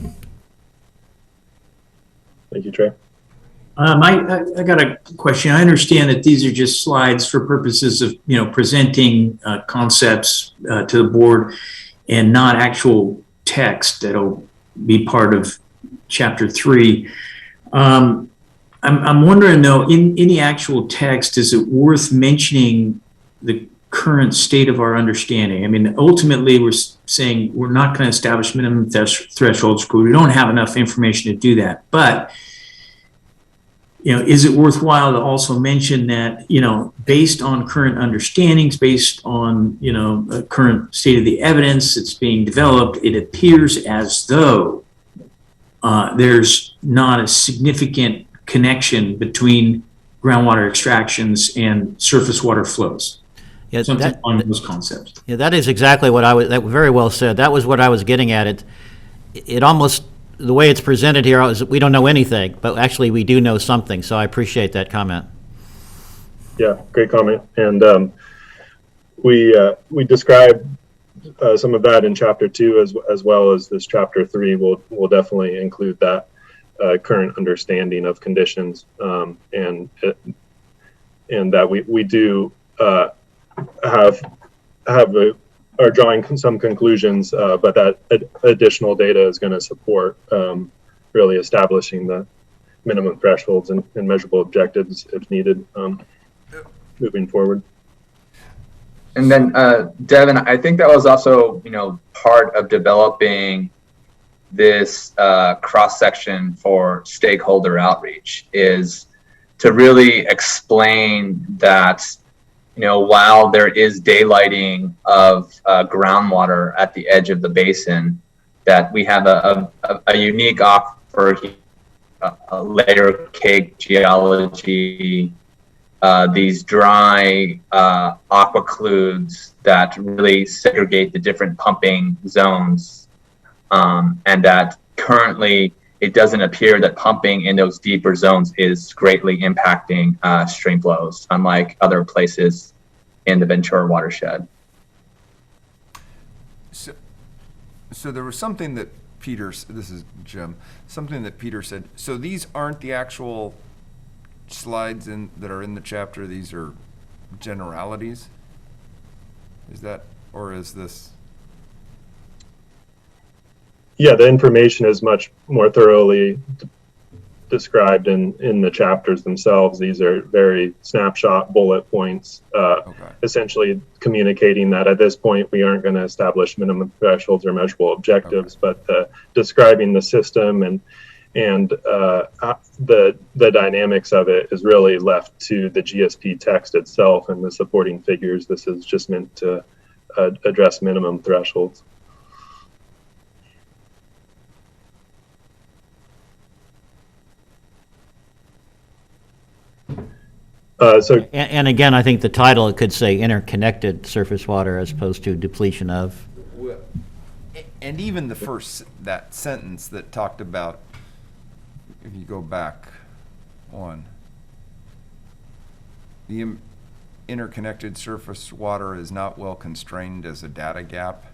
Thank you, Trey. I got a question. I understand that these are just slides for purposes of, presenting concepts to the board and not actual text that'll be part of chapter 3. I'm wondering though, in the actual text, is it worth mentioning the current state of our understanding? I mean, ultimately we're saying we're not going to establish minimum thresholds because we don't have enough information to do that. But is it worthwhile to also mention that, based on current understandings, based on, current state of the evidence that's being developed, it appears as though there's not a significant connection between groundwater extractions and surface water flows. Yeah, something on those concepts. Yeah, that is exactly what that very well said. That was what I was getting at. It almost, the way it's presented here is we don't know anything, but actually we do know something. So I appreciate that comment. Yeah, great comment. And we described some of that in chapter 2 as well as this chapter 3. We'll definitely include that current understanding of conditions, and that we do are drawing some conclusions, but that additional data is going to support really establishing the minimum thresholds and measurable objectives if needed moving forward. And then, Devin, I think that was also, part of developing this cross-section for stakeholder outreach, is to really explain that, while there is daylighting of groundwater at the edge of the basin, that we have a unique aquifer, a layer cake geology these dry aquicludes that really segregate the different pumping zones, and that currently it doesn't appear that pumping in those deeper zones is greatly impacting stream flows, unlike other places in the Ventura watershed. So there was something that this is Jim, something that Peter said. So these aren't the actual slides that are in the chapter, these are generalities? Is that, or is this? Yeah, the information is much more thoroughly described in the chapters themselves. These are very snapshot bullet points, essentially communicating that at this point we aren't going to establish minimum thresholds or measurable objectives, but describing the system and the dynamics of it is really left to the GSP text itself and the supporting figures. This is just meant to address minimum thresholds. And again, I think the title, it could say interconnected surface water as opposed to depletion of. And even the that sentence that talked about, if you go back one, the interconnected surface water is not well constrained as a data gap.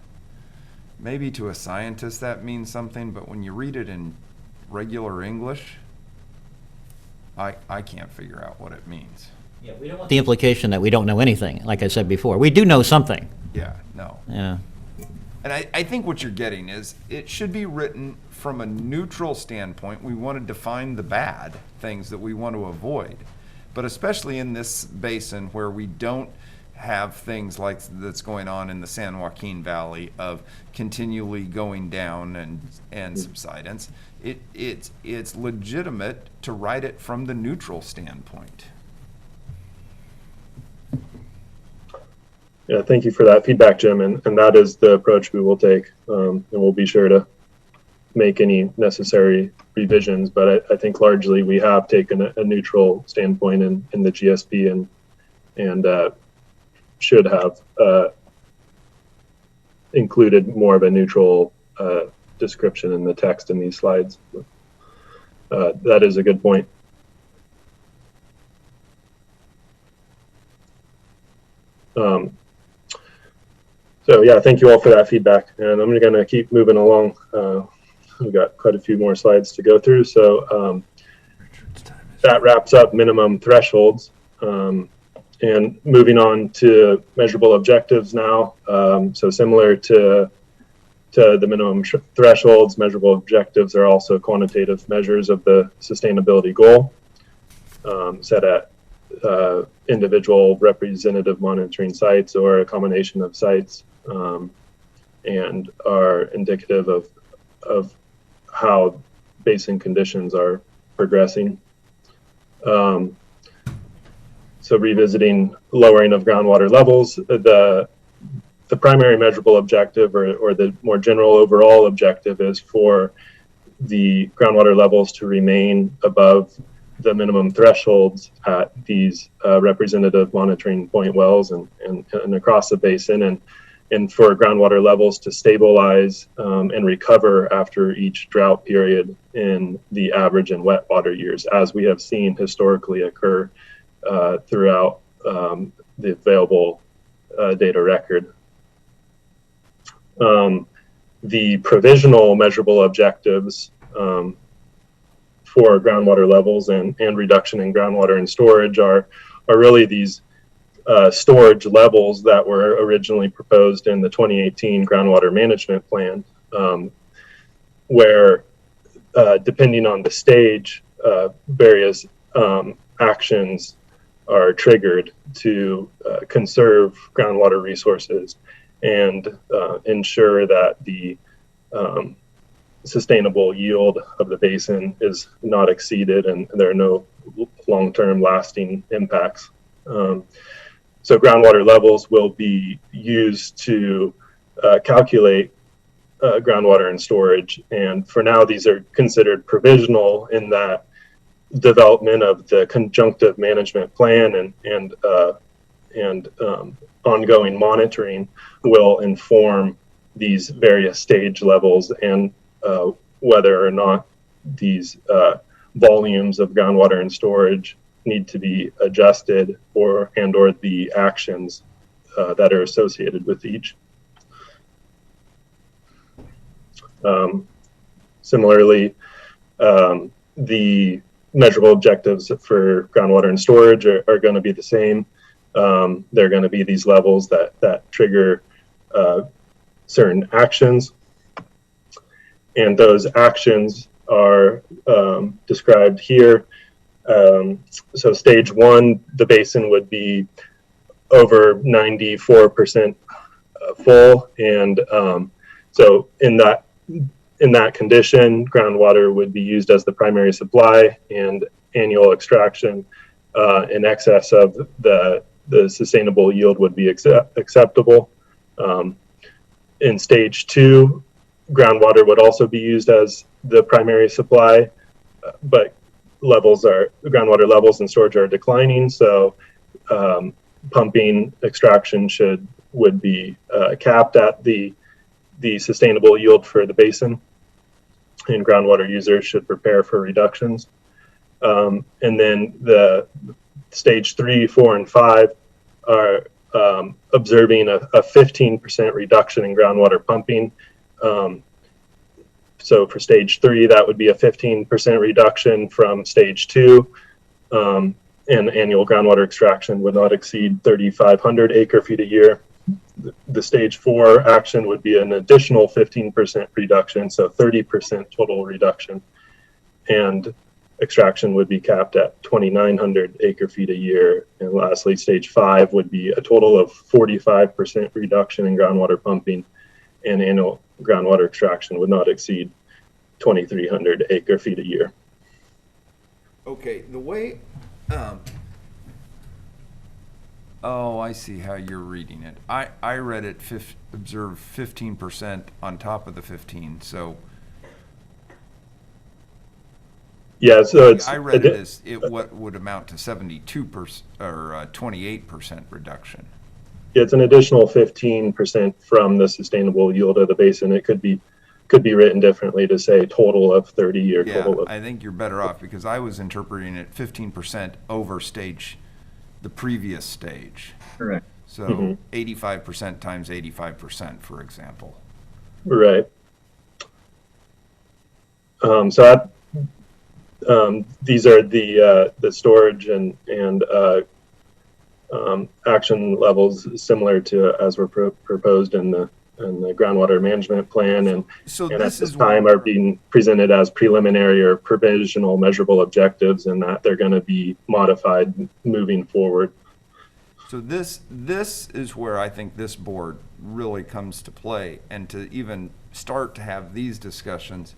Maybe to a scientist that means something, but when you read it in regular English, I can't figure out what it means. Yeah, we don't want the implication that we don't know anything, like I said before. We do know something. Yeah, no. Yeah. And I think what you're getting is it should be written from a neutral standpoint. We want to define the bad things that we want to avoid. But especially in this basin where we don't have things like that's going on in the San Joaquin Valley of continually going down and subsidence, it's legitimate to write it from the neutral standpoint. Yeah, thank you for that feedback, Jim, and that is the approach we will take, and we'll be sure to make any necessary revisions, but I think largely we have taken a neutral standpoint in the GSP and should have included more of a neutral description in the text in these slides. That is a good point. So yeah, thank you all for that feedback, and I'm going to keep moving along. We've got quite a few more slides to go through, so that wraps up minimum thresholds. And moving on to measurable objectives now. So similar to the minimum thresholds, measurable objectives are also quantitative measures of the sustainability goal, set at individual representative monitoring sites or a combination of sites, and are indicative of how basin conditions are progressing. So revisiting lowering of groundwater levels, the primary measurable objective or the more general overall objective is for the groundwater levels to remain above the minimum thresholds at these representative monitoring point wells and across the basin, and for groundwater levels to stabilize and recover after each drought period in the average and wet water years, as we have seen historically occur throughout the available data record. The provisional measurable objectives for groundwater levels and reduction in groundwater and storage are really these storage levels that were originally proposed in the 2018 groundwater management plan, where depending on the stage, various actions are triggered to conserve groundwater resources and ensure that the sustainable yield of the basin is not exceeded and there are no long-term lasting impacts. So groundwater levels will be used to calculate groundwater and storage, and for now these are considered provisional in that development of the conjunctive management plan and ongoing monitoring will inform these various stage levels and whether or not these volumes of groundwater and storage need to be adjusted or the actions that are associated with each. Similarly, the measurable objectives for groundwater and storage are going to be the same. They're going to be these levels that trigger certain actions. And those actions are described here. So stage 1, the basin would be over 94% full. And so in that condition, groundwater would be used as the primary supply, and annual extraction in excess of the sustainable yield would be acceptable. In stage 2, groundwater would also be used as the primary supply, but groundwater levels and storage are declining, so pumping extraction would be capped at the sustainable yield for the basin, and groundwater users should prepare for reductions. And then the stage 3, 4, and 5 are observing a 15% reduction in groundwater pumping. So for stage 3, that would be a 15% reduction from stage 2, and annual groundwater extraction would not exceed 3,500 acre-feet a year. The stage 4 action would be an additional 15% reduction, so 30% total reduction. And extraction would be capped at 2,900 acre-feet a year. And lastly, stage 5 would be a total of 45% reduction in groundwater pumping, and annual groundwater extraction would not exceed 2,300 acre-feet a year. Okay, the way, oh, I see how you're reading it. I read it, observe 15% on top of the 15, so. Yeah, so I read it as what would amount to 72% or 28% reduction. It's an additional 15% from the sustainable yield of the basin. It could be written differently to say total of 30 or total of. I think you're better off, because I was interpreting it 15% over the previous stage. Correct. So 85% times 85%, for example. Right. These are the storage and action levels similar to as were proposed in the groundwater management plan, and at this time are being presented as preliminary or provisional measurable objectives, and that they're going to be modified moving forward. So this is where I think this board really comes to play, and to even start to have these discussions,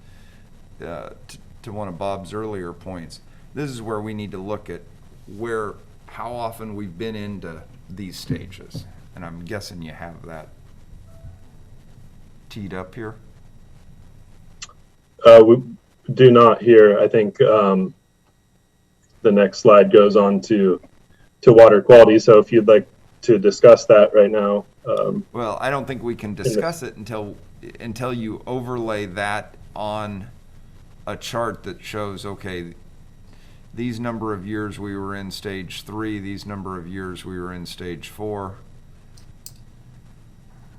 to one of Bob's earlier points, this is where we need to look at how often we've been into these stages. And I'm guessing you have that teed up here? We do not here. I think the next slide goes on to water quality. So if you'd like to discuss that right now. Well, I don't think we can discuss it until you overlay that on a chart that shows, okay, these number of years we were in stage 3, these number of years we were in stage 4,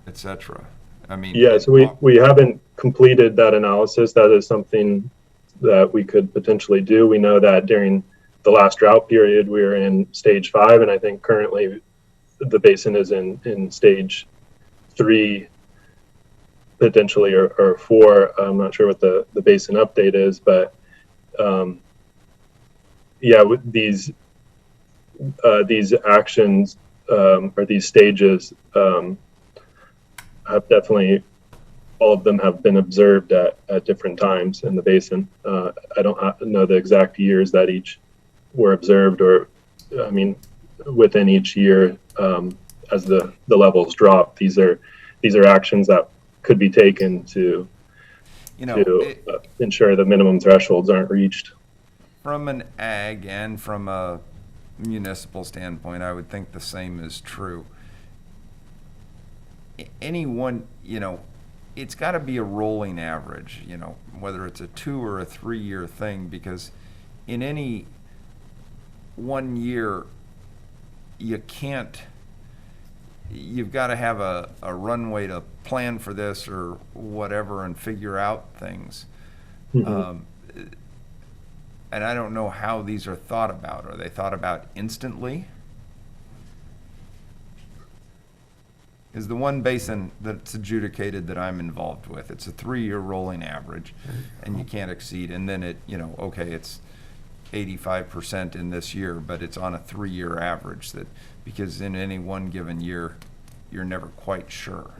etc. I mean, yeah, so we haven't completed that analysis. That is something that we could potentially do. We know that during the last drought period we were in stage 5, and I think currently the basin is in stage 3, potentially, or 4. I'm not sure what the basin update is, but yeah, with these actions or these stages have definitely, all of them have been observed at different times in the basin. I don't know the exact years that each were observed, or I mean, within each year, as the levels drop, these are actions that could be taken to ensure the minimum thresholds aren't reached. from an ag and from a municipal standpoint, I would think the same is true. Any one, it's got to be a rolling average, whether it's a 2 or a 3 year thing, because in any one year, you've got to have a runway to plan for this or whatever and figure out things. Mhm. And I don't know how these are thought about. Are they thought about instantly? Is the one basin that's adjudicated that I'm involved with, it's a 3 year rolling average, and you can't exceed, and then okay, it's 85% in this year, but it's on a 3 year average, because in any one given year, you're never quite sure.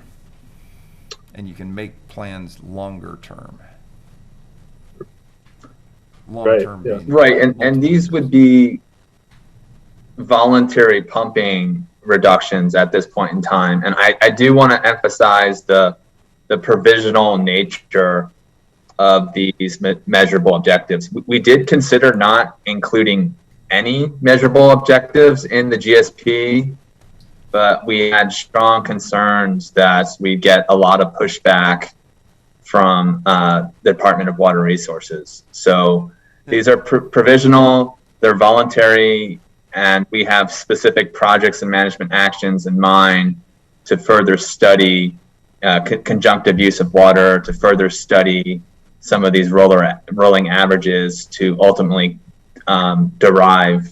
And you can make plans longer term. Long term. yeah. Right, and these would be voluntary pumping reductions at this point in time. And I do want to emphasize the provisional nature of these measurable objectives. We did consider not including any measurable objectives in the GSP, but we had strong concerns that we get a lot of pushback from the Department of Water Resources. So these are provisional, they're voluntary, and we have specific projects and management actions in mind to further study conjunctive use of water, to further study some of these rolling averages, to ultimately derive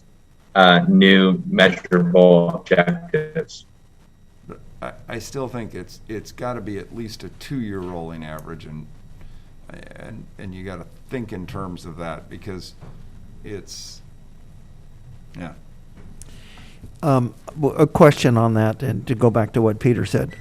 new measurable objectives. I still think it's got to be at least a 2 year rolling average, and you got to think in terms of that, because it's, yeah. A question on that, and to go back to what Peter said.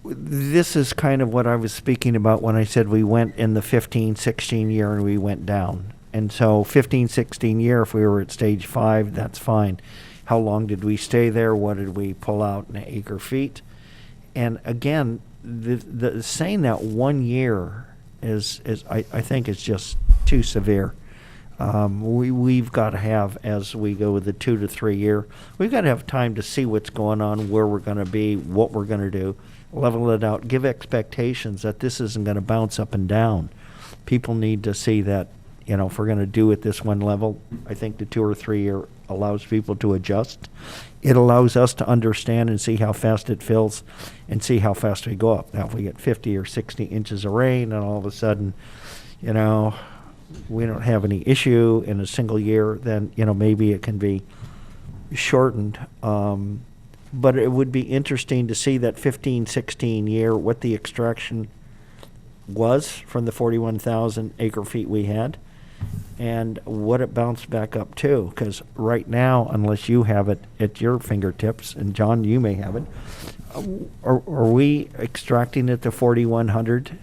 This is kind of what I was speaking about when I said we went in the 15-16 year and we went down. And so 15-16 year, if we were at stage 5, that's fine. How long did we stay there? What did we pull out in acre feet? And again, the saying that 1 year is I think is just too severe. We've got to have, as we go with the 2 to 3 year, we've got to have time to see what's going on, where we're going to be, what we're going to do, level it out, give expectations that this isn't going to bounce up and down. People need to see that, if we're going to do it this one level, I think the 2 or 3 year allows people to adjust. It allows us to understand and see how fast it fills and see how fast we go up. Now, if we get 50 or 60 inches of rain and all of a sudden, we don't have any issue in a single year, then, maybe it can be shortened. But it would be interesting to see that 15-16 year, what the extraction was from the 41,000 acre feet we had, and what it bounced back up to. Because right now, unless you have it at your fingertips, and John, you may have it, are we extracting it to 4,100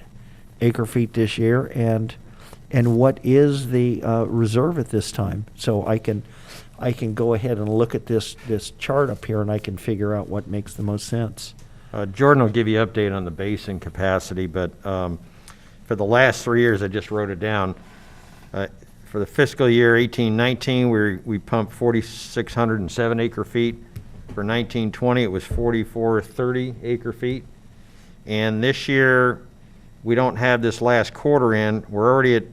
acre feet this year? And what is the reserve at this time? So I can go ahead and look at this chart up here, and I can figure out what makes the most sense. Jordan will give you an update on the basin capacity, but for the last 3 years, I just wrote it down. For the fiscal year 18-19, we pumped 4,607 acre feet. For 19-20, it was 4,430 acre feet. And this year, we don't have this last quarter in. We're already at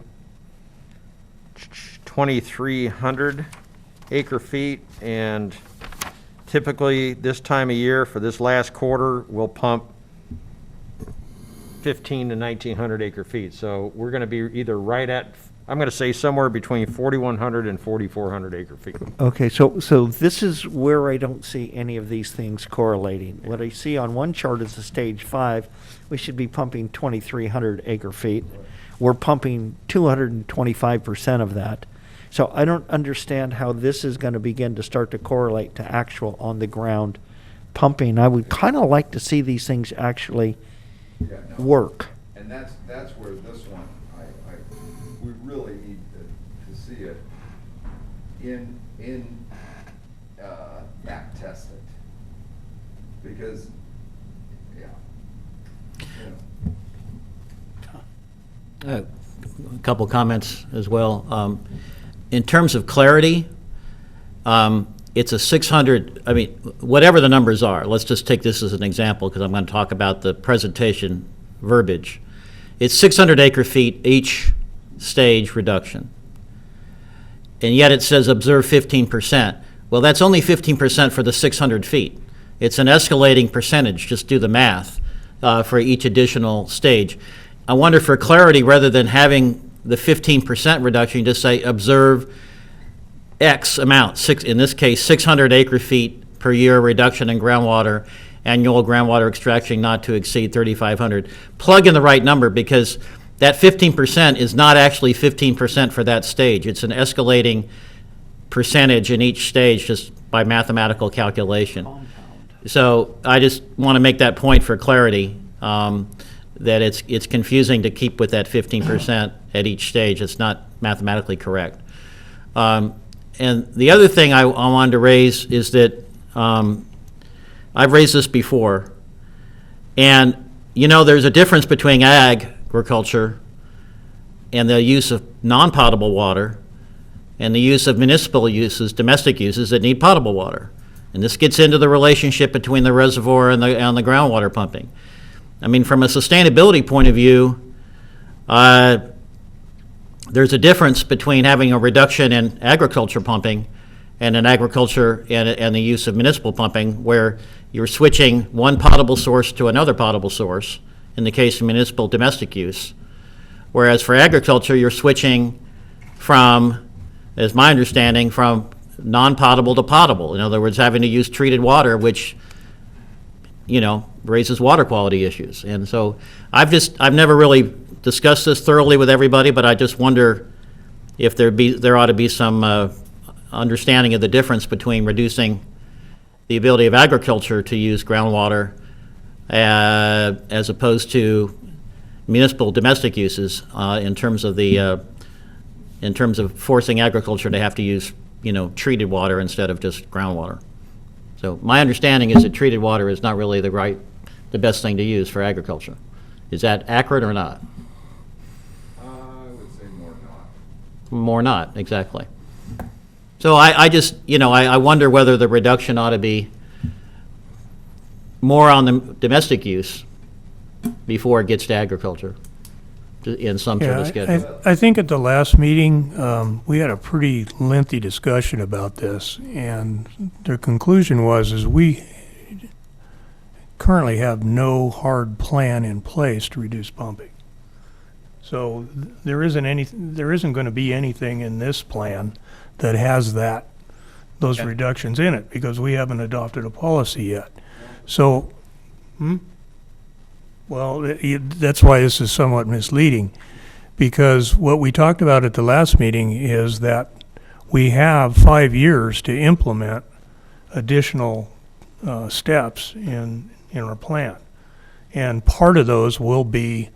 2,300 acre feet, and typically this time of year for this last quarter, we'll pump 1,500 to 1,900 acre feet. So we're going to be either right at, I'm going to say somewhere between 4,100 and 4,400 acre feet. Okay, so this is where I don't see any of these things correlating. What I see on one chart is a stage 5. We should be pumping 2,300 acre feet. We're pumping 225% of that. So I don't understand how this is going to begin to start to correlate to actual on the ground pumping. I would kind of like to see these things actually work. And that's where this one, we really need to see it in back tested, because a couple comments as well. In terms of clarity, it's a 600, I mean, whatever the numbers are, let's just take this as an example because I'm going to talk about the presentation verbiage. It's 600 acre feet each stage reduction. And yet it says observe 15%. Well, that's only 15% for the 600 feet. It's an escalating percentage, just do the math, for each additional stage. I wonder for clarity, rather than having the 15% reduction, just say observe X amount, in this case, 600 acre feet per year reduction in groundwater, annual groundwater extraction not to exceed 3,500. Plug in the right number because that 15% is not actually 15% for that stage. It's an escalating percentage in each stage just by mathematical calculation. So I just want to make that point for clarity, that it's confusing to keep with that 15% at each stage. It's not mathematically correct. And the other thing I wanted to raise is that I've raised this before, and you know there's a difference between agriculture and the use of non-potable water and the use of municipal uses, domestic uses that need potable water. And this gets into the relationship between the reservoir and the groundwater pumping. I mean, from a sustainability point of view, there's a difference between having a reduction in agriculture pumping and in agriculture and the use of municipal pumping, where you're switching one potable source to another potable source, in the case of municipal domestic use. Whereas for agriculture, you're switching from, as my understanding, from non-potable to potable. In other words, having to use treated water, which, you know, raises water quality issues. And so I've never really discussed this thoroughly with everybody, but I just wonder if there ought to be some understanding of the difference between reducing the ability of agriculture to use groundwater as opposed to municipal domestic uses in terms of forcing agriculture to have to use, you know, treated water instead of just groundwater. So my understanding is that treated water is not really the best thing to use for agriculture. Is that accurate or not? I would say more not. More not, exactly. So I just, you know, I wonder whether the reduction ought to be more on the domestic use before it gets to agriculture in some sort of schedule. I think at the last meeting, we had a pretty lengthy discussion about this, and the conclusion was we currently have no hard plan in place to reduce pumping. So there isn't going to be anything in this plan that has those reductions in it, because we haven't adopted a policy yet. So, well, that's why this is somewhat misleading, because what we talked about at the last meeting is that we have 5 years to implement additional steps in our plan. And part of those will be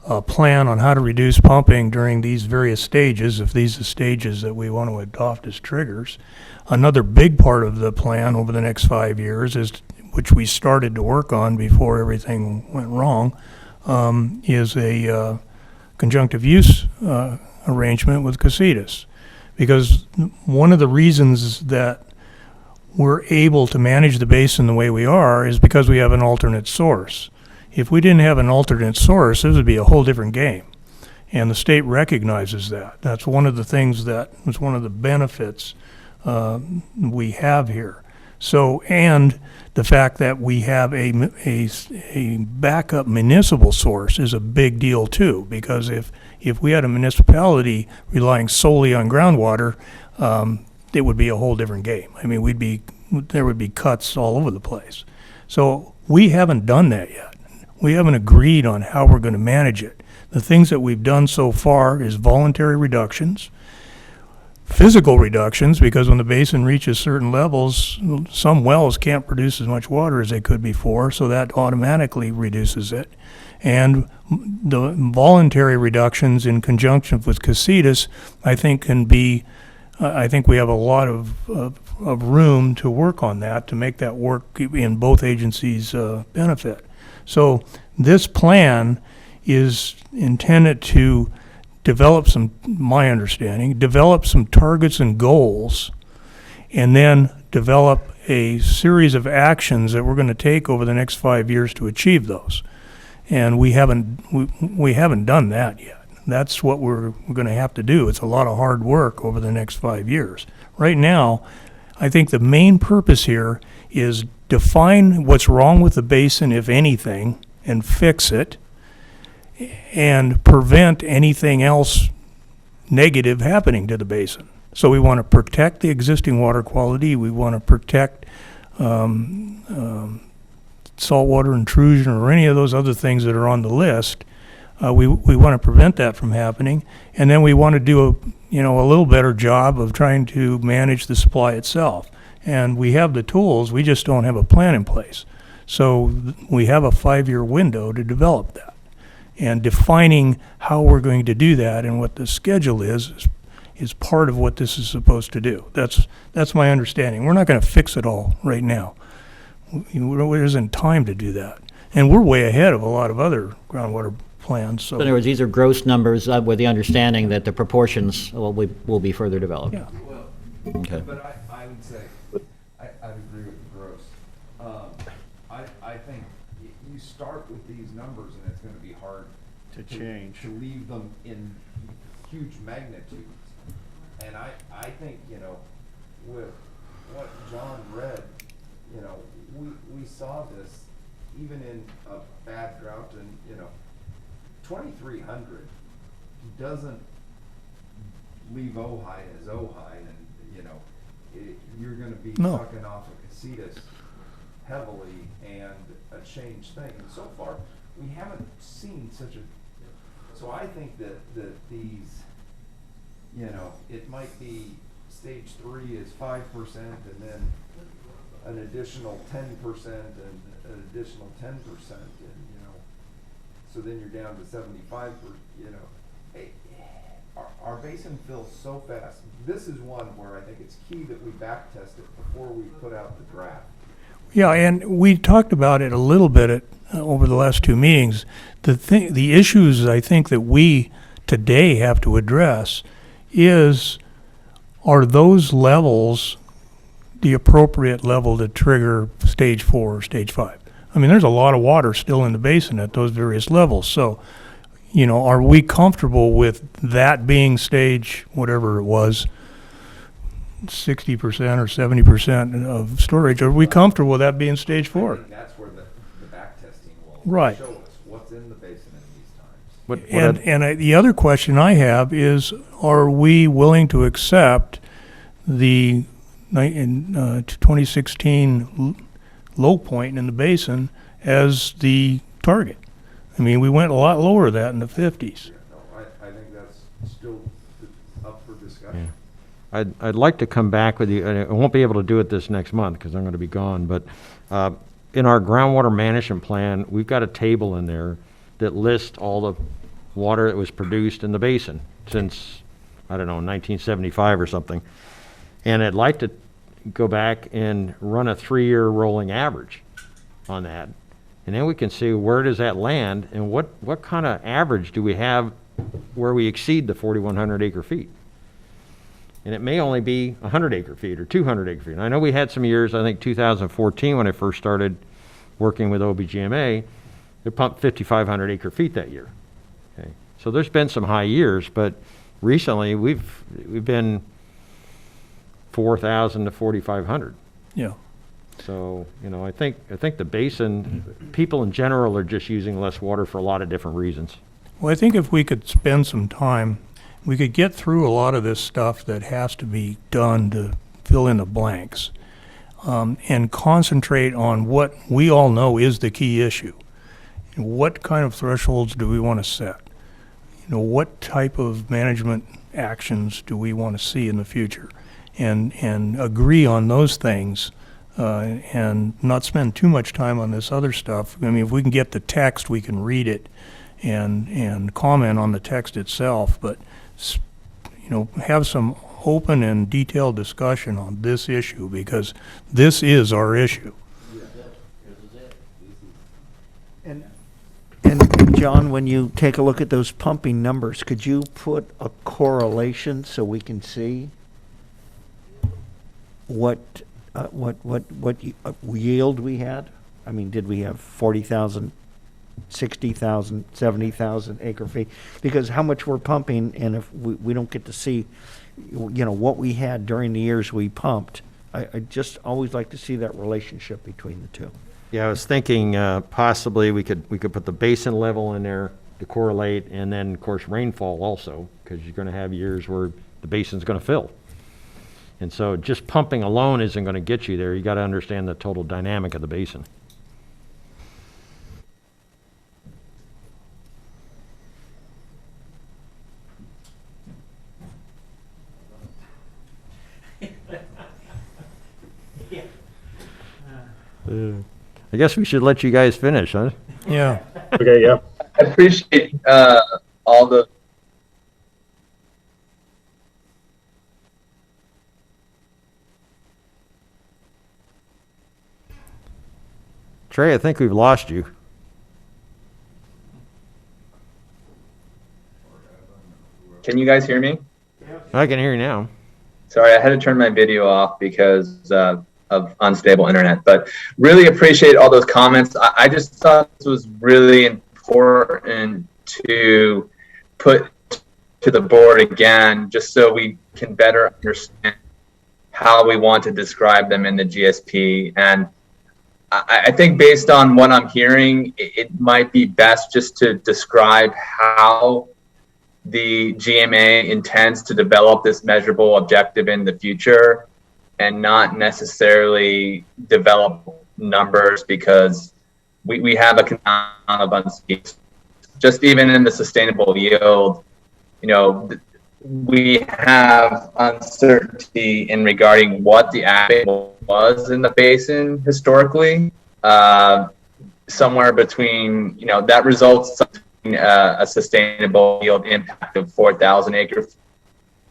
a plan on how to reduce pumping during these various stages, if these are stages that we want to adopt as triggers. Another big part of the plan over the next 5 years is, which we started to work on before everything went wrong, is a conjunctive use arrangement with Casitas. Because one of the reasons that we're able to manage the basin the way we are is because we have an alternate source. If we didn't have an alternate source, this would be a whole different game. And the state recognizes that. That's one of the things that was one of the benefits we have here. So, and the fact that we have a backup municipal source is a big deal too, because if we had a municipality relying solely on groundwater, it would be a whole different game. I mean, there would be cuts all over the place. So we haven't done that yet. We haven't agreed on how we're going to manage it. The things that we've done so far is voluntary reductions, physical reductions, because when the basin reaches certain levels, some wells can't produce as much water as they could before, so that automatically reduces it. And the voluntary reductions in conjunction with Casitas, I think can be, I think we have a lot of room to work on that, to make that work in both agencies' benefit. So this plan is intended to my understanding, develop some targets and goals, and then develop a series of actions that we're going to take over the next 5 years to achieve those. And we haven't done that yet. That's what we're going to have to do. It's a lot of hard work over the next 5 years. Right now, I think the main purpose here is define what's wrong with the basin, if anything, and fix it, and prevent anything else negative happening to the basin. So we want to protect the existing water quality. We want to protect saltwater intrusion or any of those other things that are on the list. We want to prevent that from happening, and then we want to do a little better job of trying to manage the supply itself. And we have the tools, we just don't have a plan in place. So we have a 5-year window to develop that. And defining how we're going to do that and what the schedule is part of what this is supposed to do. That's my understanding. We're not going to fix it all right now. There isn't time to do that. And we're way ahead of a lot of other groundwater plans. So In other words, these are gross numbers with the understanding that the proportions will be further developed. Yeah. Okay. But I would say, I'd agree with the gross. I think you start with these numbers and it's gonna be hard To change. to leave them in huge magnitudes. And I think, with what John read, we saw this even in a bad drought, and 2,300 doesn't leave Ojai as Ojai, and you're going to be No. sucking off of Casitas heavily and a changed thing. And so far, we haven't seen such a. So I think that these, it might be stage 3 is 5%, and then an additional 10% and an additional 10%, and so then you're down to 75. Hey, our basin fills so fast. This is one where I think it's key that we back test it before we put out the draft. Yeah, and we talked about it a little bit over the last 2 meetings. The issues I think that we today have to address are those levels the appropriate level to trigger stage 4 or stage 5? I mean, there's a lot of water still in the basin at those various levels. So, are we comfortable with that being stage, whatever it was, 60% or 70% of storage? Are we comfortable with that being stage 4? I think that's where the back testing will Right. show us what's in the basin in these times. The other question I have is, are we willing to accept the 2016 low point in the basin as the target? I mean, we went a lot lower than that in the 50s. No, I think that's still up for discussion. I'd like to come back with you, and I won't be able to do it this next month because I'm going to be gone, but in our groundwater management plan, we've got a table in there that lists all the water that was produced in the basin since, 1975 or something. And I'd like to go back and run a 3-year rolling average on that. And then we can see where does that land and what kind of average do we have where we exceed the 4,100 acre feet. And it may only be 100 acre feet or 200 acre feet. And I know we had some years, I think 2014 when I first started working with OBGMA, they pumped 5,500 acre feet that year. Okay. So there's been some high years, but recently we've been 4,000 to 4,500. Yeah. So, I think the basin, people in general are just using less water for a lot of different reasons. Well, I think if we could spend some time, we could get through a lot of this stuff that has to be done to fill in the blanks, and concentrate on what we all know is the key issue. What kind of thresholds do we want to set? What type of management actions do we want to see in the future? And agree on those things, and not spend too much time on this other stuff. I mean, if we can get the text, we can read it and comment on the text itself, but have some open and detailed discussion on this issue, because this is our issue. And John, when you take a look at those pumping numbers, could you put a correlation so we can see what yield we had? I mean, did we have 40,000, 60,000, 70,000 acre feet? Because how much we're pumping, and if we don't get to see, what we had during the years we pumped, I just always like to see that relationship between the two. Yeah, I was thinking possibly we could put the basin level in there to correlate, and then, of course, rainfall also, because you're going to have years where the basin's going to fill. And so just pumping alone isn't going to get you there. You got to understand the total dynamic of the basin. I guess we should let you guys finish, huh? Yeah. Okay, yeah. I appreciate all the. Trey, I think we've lost you. Can you guys hear me? I can hear you now. Sorry, I had to turn my video off because of unstable internet, but really appreciate all those comments. I just thought this was really important to put to the board again, just so we can better understand how we want to describe them in the GSP. And I think based on what I'm hearing, it might be best just to describe how the GMA intends to develop this measurable objective in the future, and not necessarily develop numbers, because we have a amount of uncertainty. Just even in the sustainable yield, we have uncertainty in regarding what the average was in the basin historically. Somewhere between, that results in a sustainable yield impact of 4,000 acre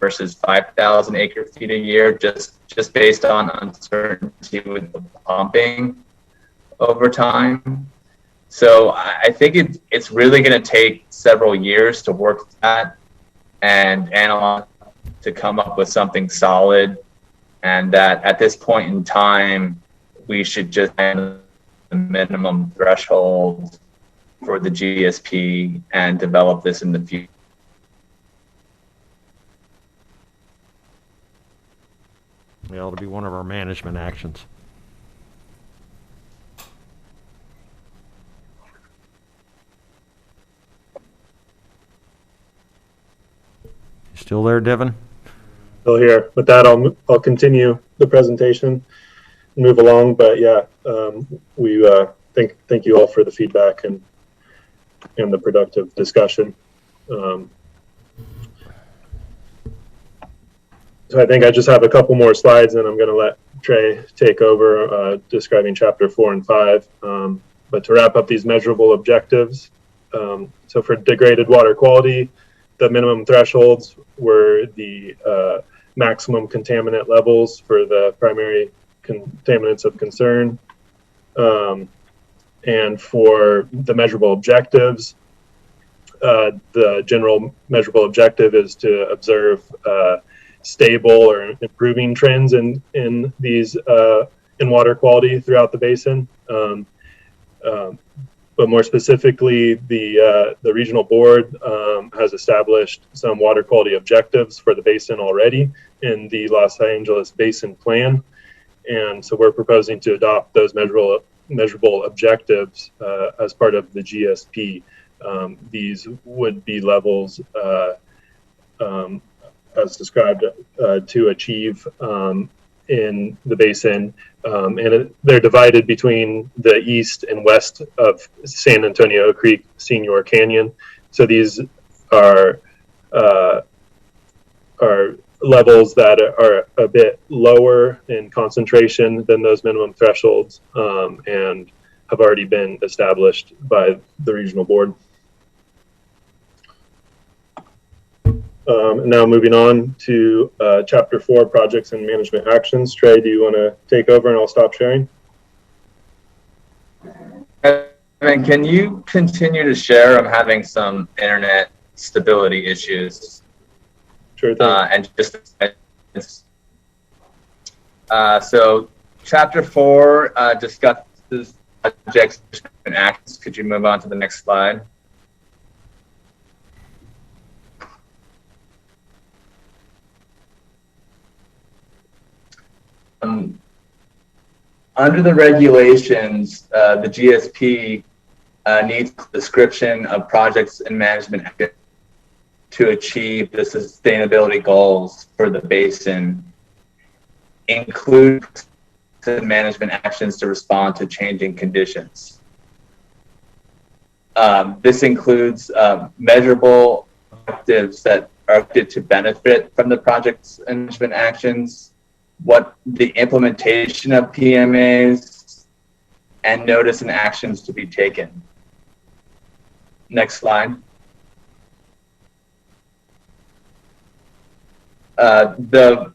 versus 5,000 acre feet a year, just based on uncertainty with the pumping over time. So I think it's really going to take several years to work that and analyze to come up with something solid, and that at this point in time, we should just have the minimum threshold for the GSP and develop this in the future. Yeah, it'll be one of our management actions. You still there, Devin? Still here. With that, I'll continue the presentation, move along. But yeah, we thank you all for the feedback and the productive discussion. So I think I just have a couple more slides, and I'm going to let Trey take over describing chapter 4 and 5. But to wrap up these measurable objectives, so for degraded water quality, the minimum thresholds were the maximum contaminant levels for the primary contaminants of concern. And for the measurable objectives, the general measurable objective is to observe stable or improving trends in these in water quality throughout the basin. But more specifically, the regional board has established some water quality objectives for the basin already in the Los Angeles Basin Plan. And so we're proposing to adopt those measurable objectives as part of the GSP. These would be levels as described to achieve in the basin, and they're divided between the east and west of San Antonio Creek Senior Canyon. So these are levels that are a bit lower in concentration than those minimum thresholds, and have already been established by the regional board. Now moving on to chapter 4, projects and management actions. Trey, do you want to take over and I'll stop sharing? I Kevin, can you continue to share? I'm having some internet stability issues. Sure thing. And just so chapter 4 discusses projects and actions. Could you move on to the next slide? Under the regulations, the GSP needs a description of projects and management to achieve the sustainability goals for the basin, include management actions to respond to changing conditions. This includes measurable objectives that are expected to benefit from the project's management actions, what the implementation of PMAs, and notice and actions to be taken. Next slide. The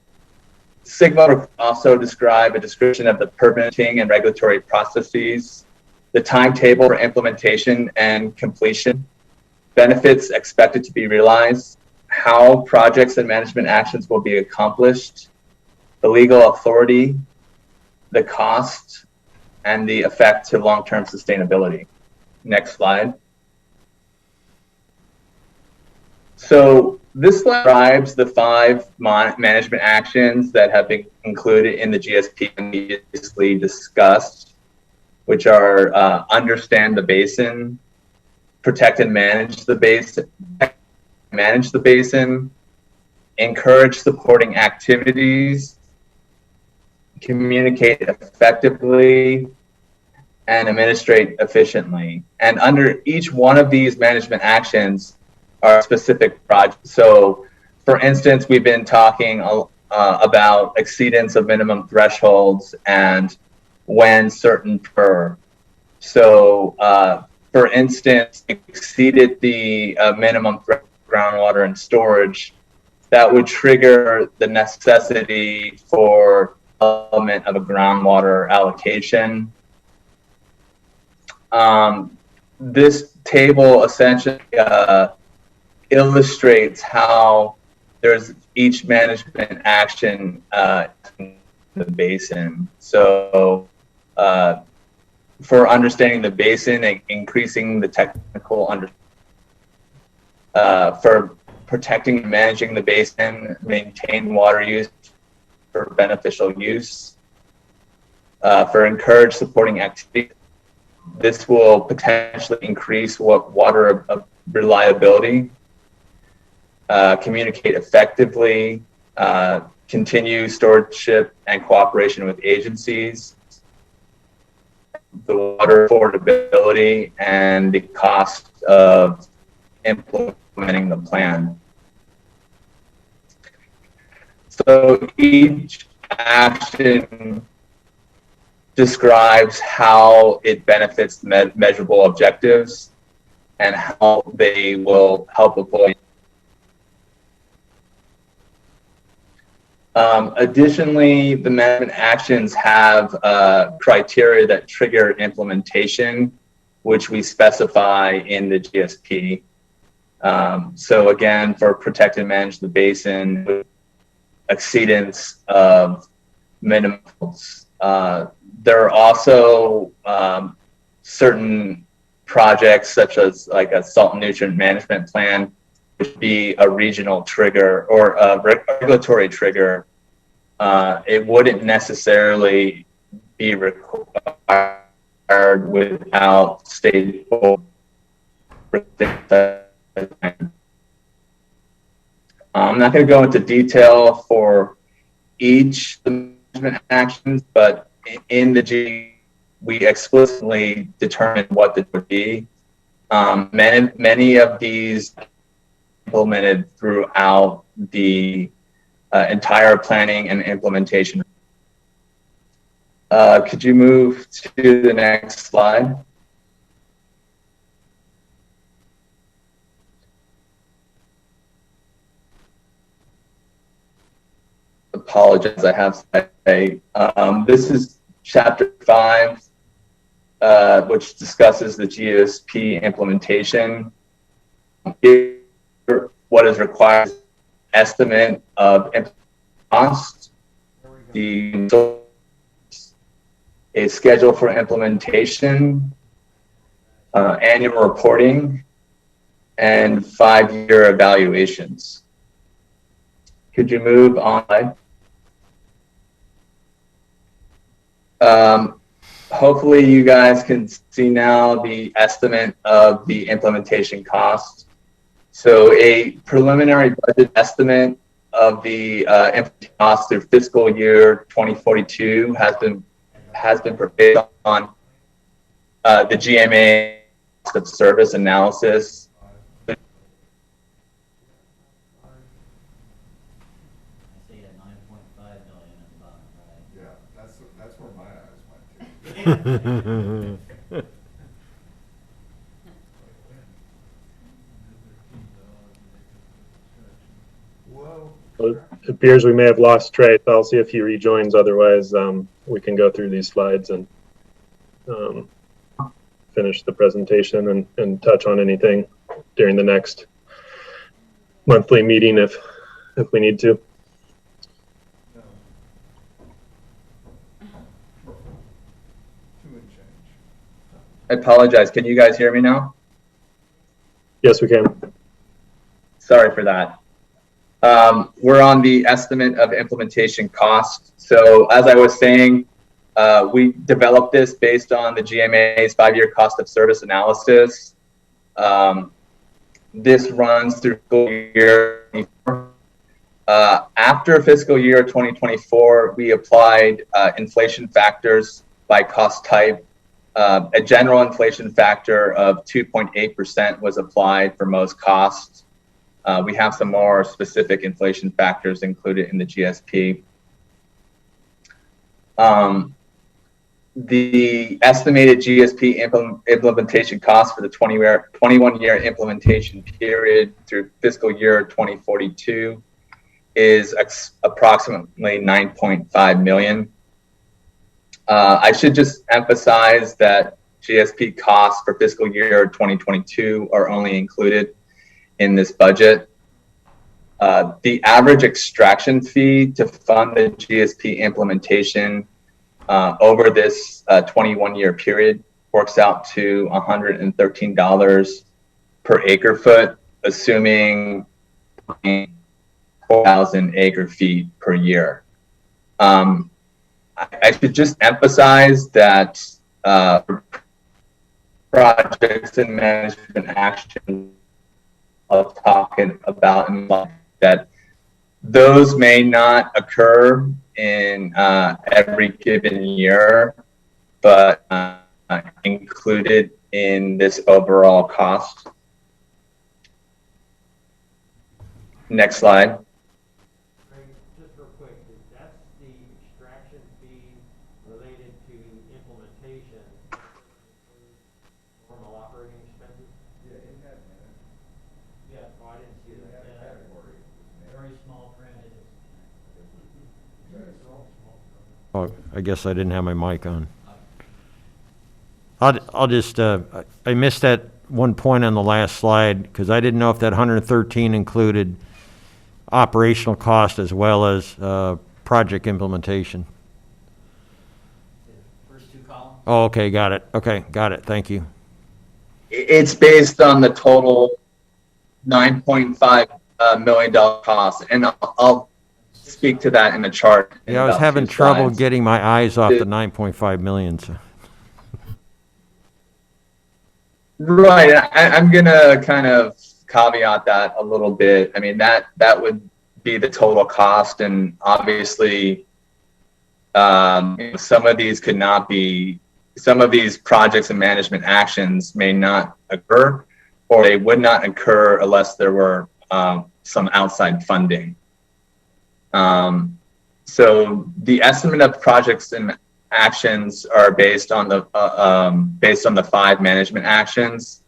SIGMA also describe a description of the permitting and regulatory processes, the timetable for implementation and completion, benefits expected to be realized, how projects and management actions will be accomplished, the legal authority, the cost, and the effect to long-term sustainability. Next slide. So this slide describes the 5 management actions that have been included in the GSP previously discussed, which are understand the basin, protect and manage the basin, encourage supporting activities, communicate effectively, and administrate efficiently. And under each one of these management actions are specific projects. So, for instance, we've been talking about exceedance of minimum thresholds and when certain occur. So, for instance, exceeded the minimum groundwater and storage, that would trigger the necessity for development of a groundwater allocation. This table essentially illustrates how there's each management action in the basin. So for understanding the basin, increasing the technical for protecting and managing the basin, maintain water use for beneficial use, for encourage supporting activity. This will potentially increase water reliability, communicate effectively, continue stewardship and cooperation with agencies, the water affordability, and the cost of implementing the plan. So each action describes how it benefits measurable objectives and how they will help avoid. Additionally, the management actions have criteria that trigger implementation, which we specify in the GSP. So again, for protect and manage the basin, exceedance of minimums. There are also certain projects such as like a salt and nutrient management plan, which would be a regional trigger or a regulatory trigger. It wouldn't necessarily be required without state. I'm not going to go into detail for each management actions, but in the G, we explicitly determine what it would be. Many of these implemented throughout the entire planning and implementation. Could you move to the next slide? Apologize, I have to say. This is chapter 5. which discusses the GSP implementation. Here, what is required is estimate of cost, a schedule for implementation, annual reporting, and 5-year evaluations. Could you move on? Hopefully you guys can see now the estimate of the implementation cost. So a preliminary budget estimate of the implementation cost through fiscal year 2042 has been prepared on the GMA cost of service analysis. That's where my eyes went to. Whoa. It appears we may have lost Trey. I'll see if he rejoins. Otherwise, we can go through these slides and finish the presentation and touch on anything during the next monthly meeting if we need to. I apologize. Can you guys hear me now? Yes, we can. Sorry for that. We're on the estimate of implementation cost. So as I was saying, we developed this based on the GMA's 5-year cost of service analysis. This runs through fiscal year 2024. After fiscal year 2024, we applied inflation factors by cost type. A general inflation factor of 2.8% was applied for most costs. We have some more specific inflation factors included in the GSP. The estimated GSP implementation cost for the 21-year implementation period through fiscal year 2042 is approximately $9.5 million. I should just emphasize that GSP costs for fiscal year 2022 are only included in this budget. The average extraction fee to fund the GSP implementation over this 21-year period works out to $113 per acre foot, assuming 4,000 acre feet per year. I should just emphasize that projects and management action of talking about and that those may not occur in every given year, but included in this overall cost. Next slide. Just real quick, that's the extraction fee related to implementation. Normal operating expenses? Yeah, in that minute. Yeah, oh, I didn't see that. Category. Very small print. Oh, I guess I didn't have my mic on. I'll just, I missed that one point on the last slide because I didn't know if that 113 included operational cost as well as project implementation. First two columns? Oh, okay, got it. Okay, got it. Thank you. It's based on the total $9.5 million cost, and I'll speak to that in the chart. Yeah, I was having trouble getting my eyes off the 9.5 million. So. Right, I'm gonna kind of caveat that a little bit. I mean, that would be the total cost, and obviously, some of these could not be. Some of these projects and management actions may not occur, or they would not occur unless there were some outside funding. So the estimate of projects and actions are based on the 5 management actions.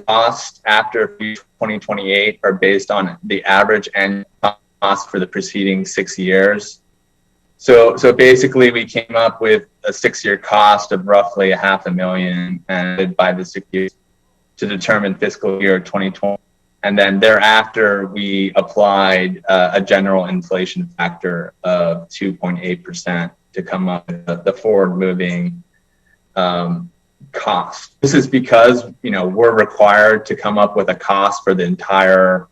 Costs after 2028 are based on the average annual cost for the preceding 6 years. So basically, we came up with a 6-year cost of roughly $500,000 and by the 6 years to determine fiscal year 2020. And then thereafter, we applied a general inflation factor of 2.8% to come up with the forward-moving cost. This is because, we're required to come up with a cost for the entire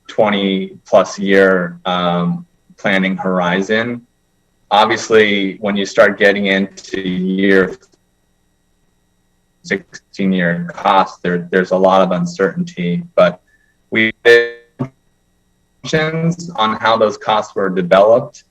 20-plus year planning horizon. Obviously, when you start getting into year 16-year cost, there's a lot of uncertainty, but we did assumptions on how those costs were developed.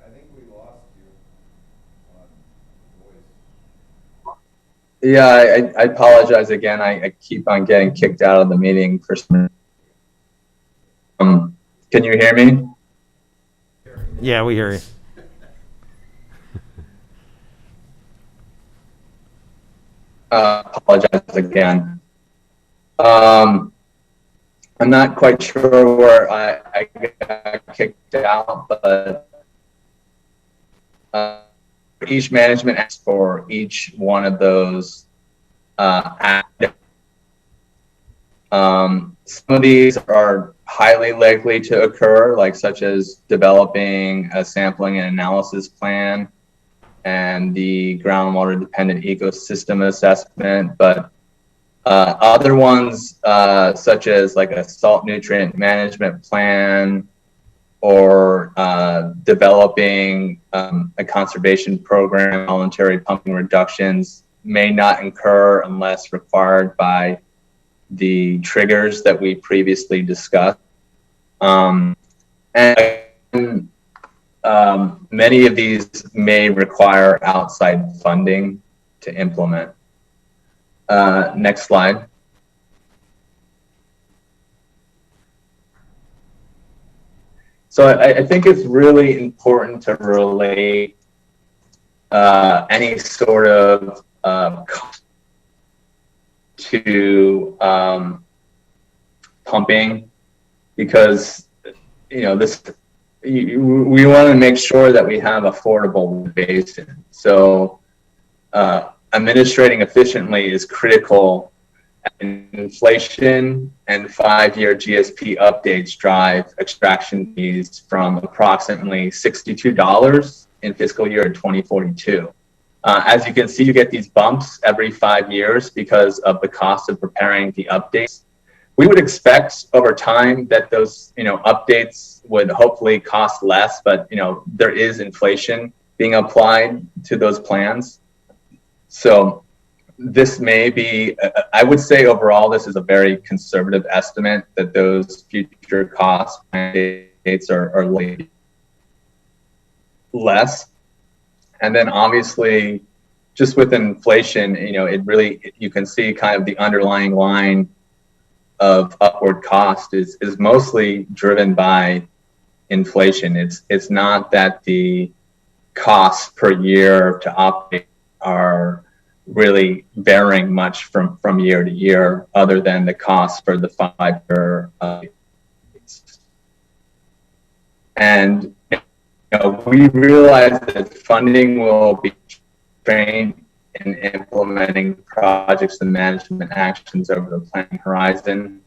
I think we lost you on voice. Yeah, I apologize again. I keep on getting kicked out of the meeting for some. Can you hear me? Yeah, we hear you. Apologize again. I'm not quite sure where I got kicked out, but each management asks for each one of those some of these are highly likely to occur, like such as developing a sampling and analysis plan and the groundwater dependent ecosystem assessment, but other ones such as like a salt nutrient management plan or developing a conservation program, voluntary pumping reductions may not incur unless required by the triggers that we previously discussed. And many of these may require outside funding to implement. Next slide. So I think it's really important to relate any sort of cost to pumping, because we want to make sure that we have affordable basin. So administrating efficiently is critical. Inflation and 5-year GSP updates drive extraction fees from approximately $62 in fiscal year 2042. As you can see, you get these bumps every 5 years because of the cost of preparing the updates. We would expect over time that those updates would hopefully cost less, but there is inflation being applied to those plans. So this may be, I would say overall, this is a very conservative estimate that those future cost dates are less. And then obviously, just with inflation, you can see kind of the underlying line of upward cost is mostly driven by inflation. It's not that the costs per year to operate are really varying much from year to year, other than the cost for the 5-year. And we realize that funding will be trained in implementing projects and management actions over the planning horizon,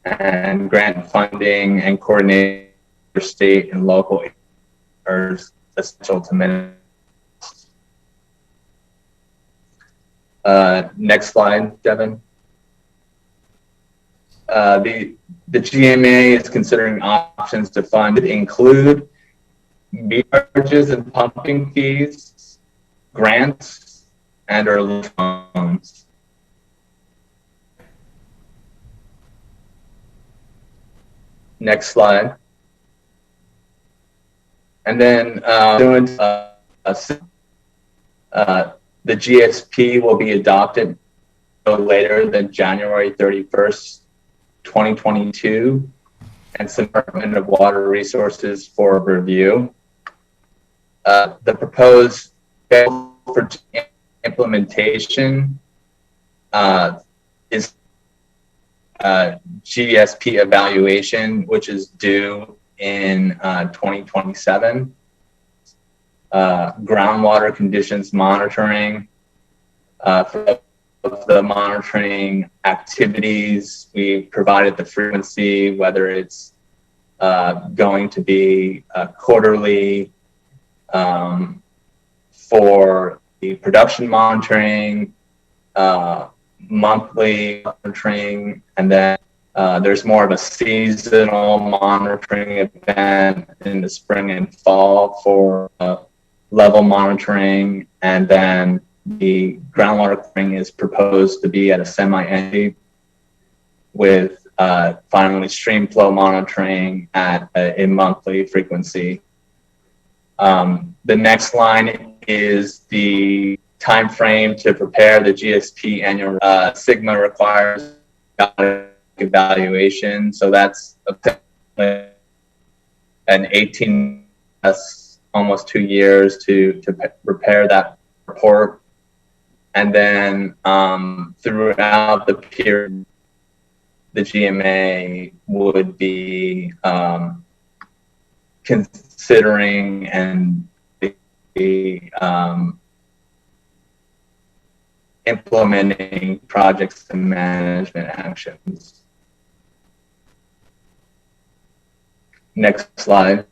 and grant funding and coordination for state and local are essential to manage. Next slide, Devin. The GMA is considering options to fund include meter charges and pumping fees, grants, and or loans. Next slide. And then the GSP will be adopted no later than January 31st, 2022 and some Department of Water Resources for review. The proposed schedule for implementation is GSP evaluation, which is due in 2027. Groundwater conditions monitoring. For the monitoring activities, we provided the frequency, whether it's going to be quarterly for the production monitoring, monthly monitoring, and then there's more of a seasonal monitoring event in the spring and fall for level monitoring, and then the groundwater clearing is proposed to be at a semi-annual with finally stream flow monitoring at a monthly frequency. The next line is the time frame to prepare the GSP annual. Sigma requires evaluation, so that's an 18, almost 2 years to prepare that report. And then throughout the period, the GMA would be considering and implementing projects and management actions. Next slide.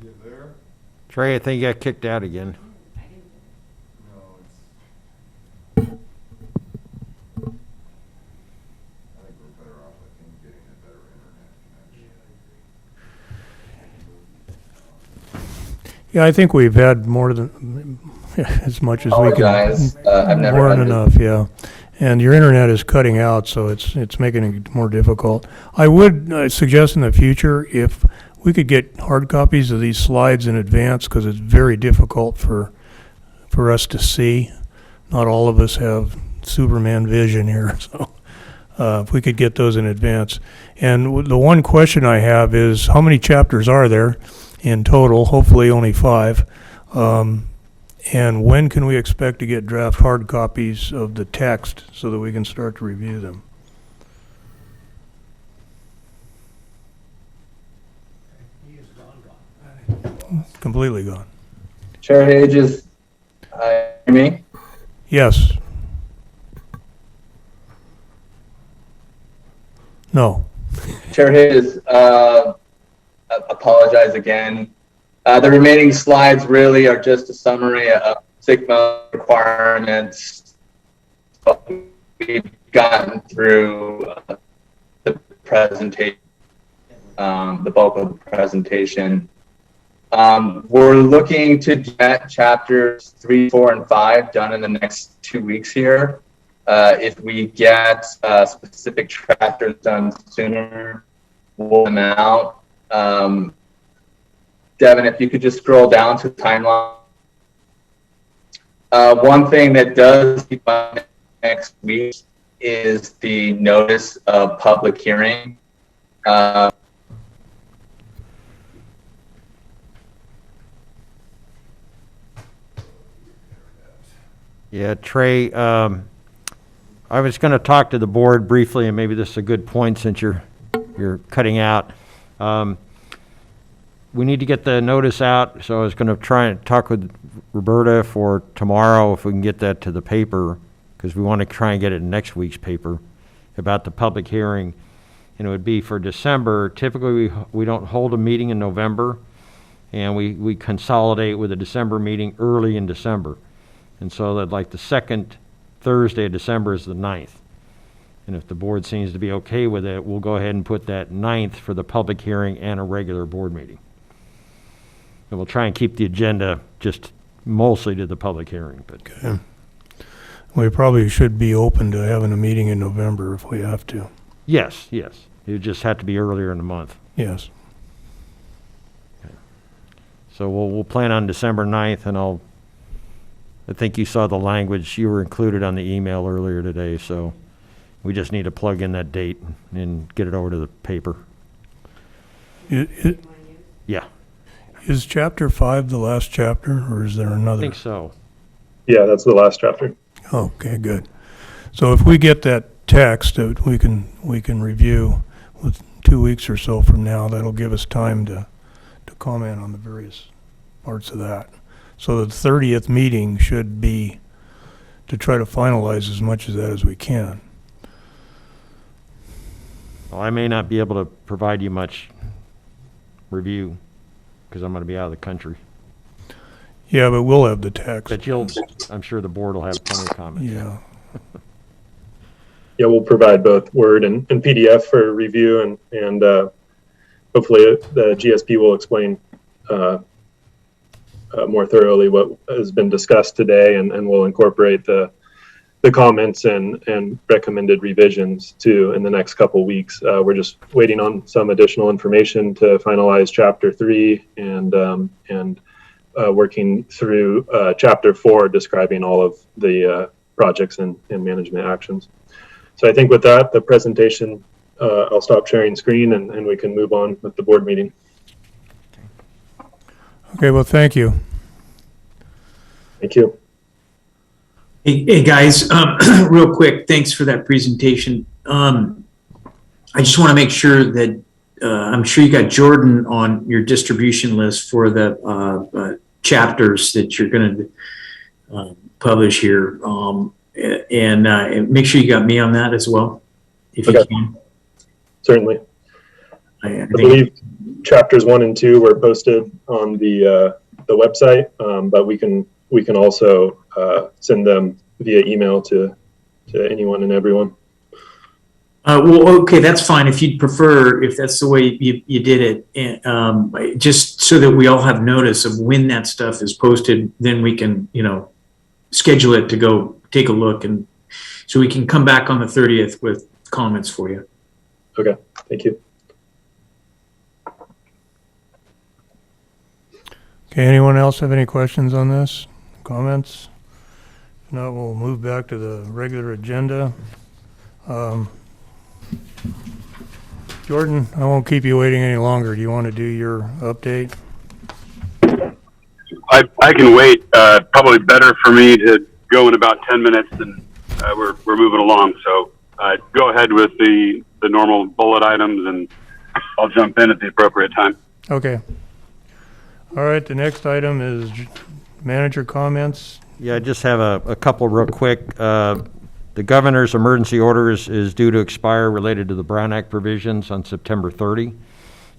You there? Trey, I think you got kicked out again. No, it's. I think we're better off, I think, getting a better internet connection. Yeah, I think we've had more than, as much as we can. Apologize. I've never More had than this. enough, yeah. And your internet is cutting out, so it's making it more difficult. I would suggest in the future, if we could get hard copies of these slides in advance, because it's very difficult for us to see. Not all of us have Superman vision here, so if we could get those in advance. And the one question I have is, how many chapters are there in total? Hopefully only 5. And when can we expect to get draft hard copies of the text so that we can start to review them? Completely gone. Chair Hages, hear me? Yes. No. Chair Hages, apologize again. The remaining slides really are just a summary of Sigma requirements. We've gotten through the presentation, the bulk of the presentation. We're looking to get chapters 3, 4, and 5 done in the next 2 weeks here. If we get specific chapters done sooner, we'll them out. Devin, if you could just scroll down to the timeline. One thing that does be by next week is the notice of public hearing. Yeah, Trey, I was going to talk to the board briefly, and maybe this is a good point since you're cutting out. We need to get the notice out, so I was going to try and talk with Roberta for tomorrow if we can get that to the paper, because we want to try and get it in next week's paper about the public hearing. And it would be for December. Typically, we don't hold a meeting in November, and we consolidate with a December meeting early in December. And so that like the second Thursday of December is the 9th. And if the board seems to be okay with it, we'll go ahead and put that 9th for the public hearing and a regular board meeting. And we'll try and keep the agenda just mostly to the public hearing, but. Okay. We probably should be open to having a meeting in November if we have to. Yes, yes. It would just have to be earlier in the month. Yes. So we'll plan on December 9th, and I think you saw the language, you were included on the email earlier today, so we just need to plug in that date and get it over to the paper. Yeah, Is chapter 5 the last chapter, or is there I another? think so. Yeah, that's the last chapter. Okay, good. So if we get that text that we can review with 2 weeks or so from now, that'll give us time to comment on the various parts of that. So the 30th meeting should be to try to finalize as much of that as we can. Well, I may not be able to provide you much review, because I'm going to be out of the country. Yeah, but we'll have the text. But I'm sure the board will have plenty of comments. Yeah. Yeah, we'll provide both Word and PDF for review, and hopefully the GSP will explain more thoroughly what has been discussed today, and we'll incorporate the comments and recommended revisions too in the next couple weeks. We're just waiting on some additional information to finalize Chapter 3 and working through Chapter 4, describing all of the projects and management actions. So I think with that, the presentation, I'll stop sharing screen and we can move on with the board meeting. Okay, well, thank you. Thank you. Hey guys, real quick, thanks for that presentation. I just want to make sure that I'm sure you got Jordan on your distribution list for the chapters that you're going to publish here, and make sure you got me on that as well, if you can. Certainly. I I believe chapters 1 and 2 were posted on the website, but we can also send them via email to anyone and everyone. Well, okay, that's fine. If you'd prefer, if that's the way you did it, and, just so that we all have notice of when that stuff is posted, then we can, schedule it to go take a look, and so we can come back on the 30th with comments for you. Okay, thank you. Okay, anyone else have any questions on this? Comments? If not, we'll move back to the regular agenda. Jordan, I won't keep you waiting any longer. Do you want to do your update? I can wait. Probably better for me to go in about 10 minutes, and we're moving along. So go ahead with the normal bullet items, and I'll jump in at the appropriate time. Okay. All right, the next item is manager comments. Yeah, I just have a couple real quick. The governor's emergency order is due to expire related to the Brown Act provisions on September 30.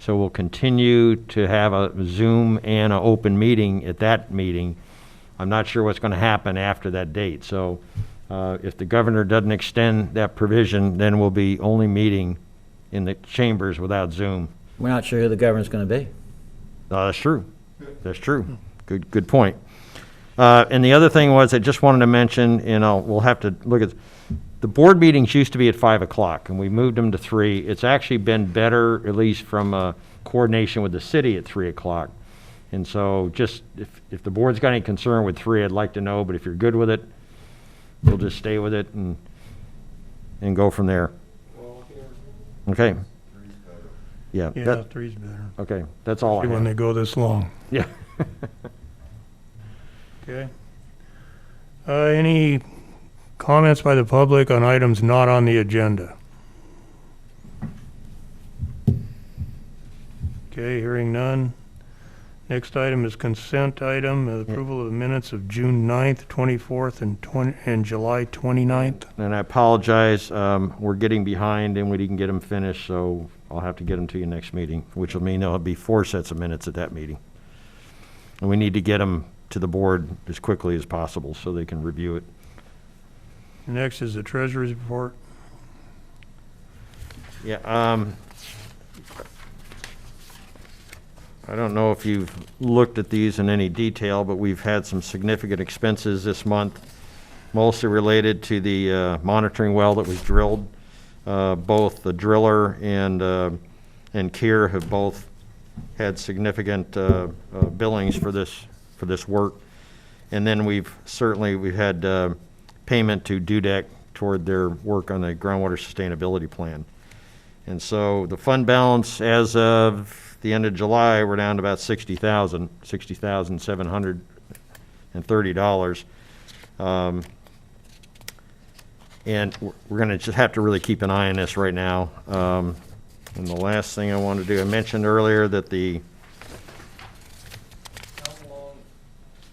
So we'll continue to have a Zoom and an open meeting at that meeting. I'm not sure what's going to happen after that date. So if the governor doesn't extend that provision, then we'll be only meeting in the chambers without Zoom. We're not sure who the governor's going to be. That's true. That's true. Good point. And the other thing was, I just wanted to mention, we'll have to look at, the board meetings used to be at 5 o'clock, and we moved them to 3. It's actually been better, at least from coordination with the city, at 3 o'clock. And so just, if the board's got any concern with 3, I'd like to know, but if you're good with it, we'll just stay with it and go from there. Okay. Yeah. Yeah, that- 3's better. Okay, that's all I When they have. go this long. Yeah. Okay. Any comments by the public on items not on the agenda? Okay, hearing none. Next item is consent item, approval of the minutes of June 9th, 24th, and July 29th. And I apologize, we're getting behind and we didn't get them finished, so I'll have to get them to you next meeting, which will mean there'll be 4 sets of minutes at that meeting. And we need to get them to the board as quickly as possible so they can review it. Next is the treasurer's report. Yeah, I don't know if you've looked at these in any detail, but we've had some significant expenses this month, mostly related to the monitoring well that was drilled. Both the driller and Kier have both had significant billings for this work. And then we've had payment to Dudek toward their work on the groundwater sustainability plan. And so the fund balance as of the end of July, we're down to about $60,730. And we're going to just have to really keep an eye on this right now. And the last thing I want to do, I mentioned earlier that the How long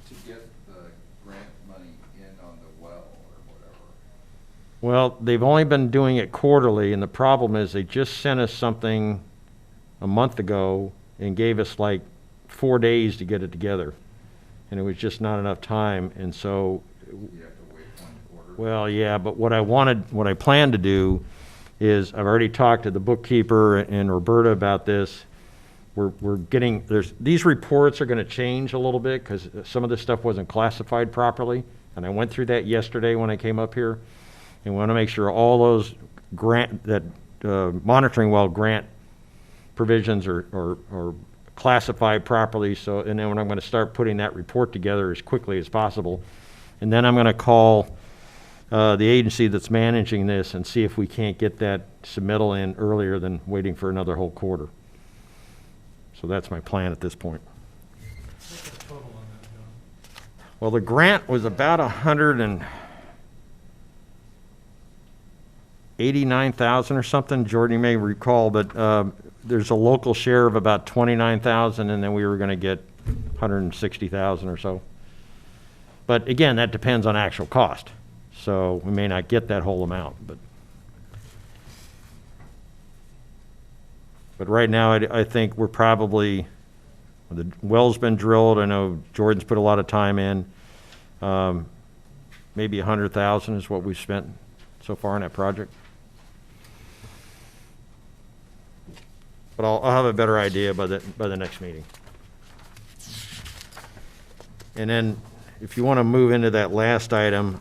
to get the grant money in on the well or whatever? well, they've only been doing it quarterly, and the problem is they just sent us something a month ago and gave us like 4 days to get it together. And it was just not enough time, and so. You have to wait 1 quarter? Well, yeah, but what I plan to do is, I've already talked to the bookkeeper and Roberta about this. We're getting, these reports are gonna change a little bit, because some of this stuff wasn't classified properly, and I went through that yesterday when I came up here. And we wanna make sure all those monitoring well grant provisions are classified properly, so, and then when I'm gonna start putting that report together as quickly as possible. And then I'm gonna call the agency that's managing this and see if we can't get that submittal in earlier than waiting for another whole quarter. So that's my plan at this point. Well, the grant was about 189,000 or something. Jordan, you may recall, but there's a local share of about 29,000, and then we were going to get 160,000 or so. But again, that depends on actual cost. So we may not get that whole amount, but right now I think we're probably, the well's been drilled. I know Jordan's put a lot of time in. Maybe 100,000 is what we've spent so far on that project. But I'll have a better idea by the next meeting. And then, if you want to move into that last item,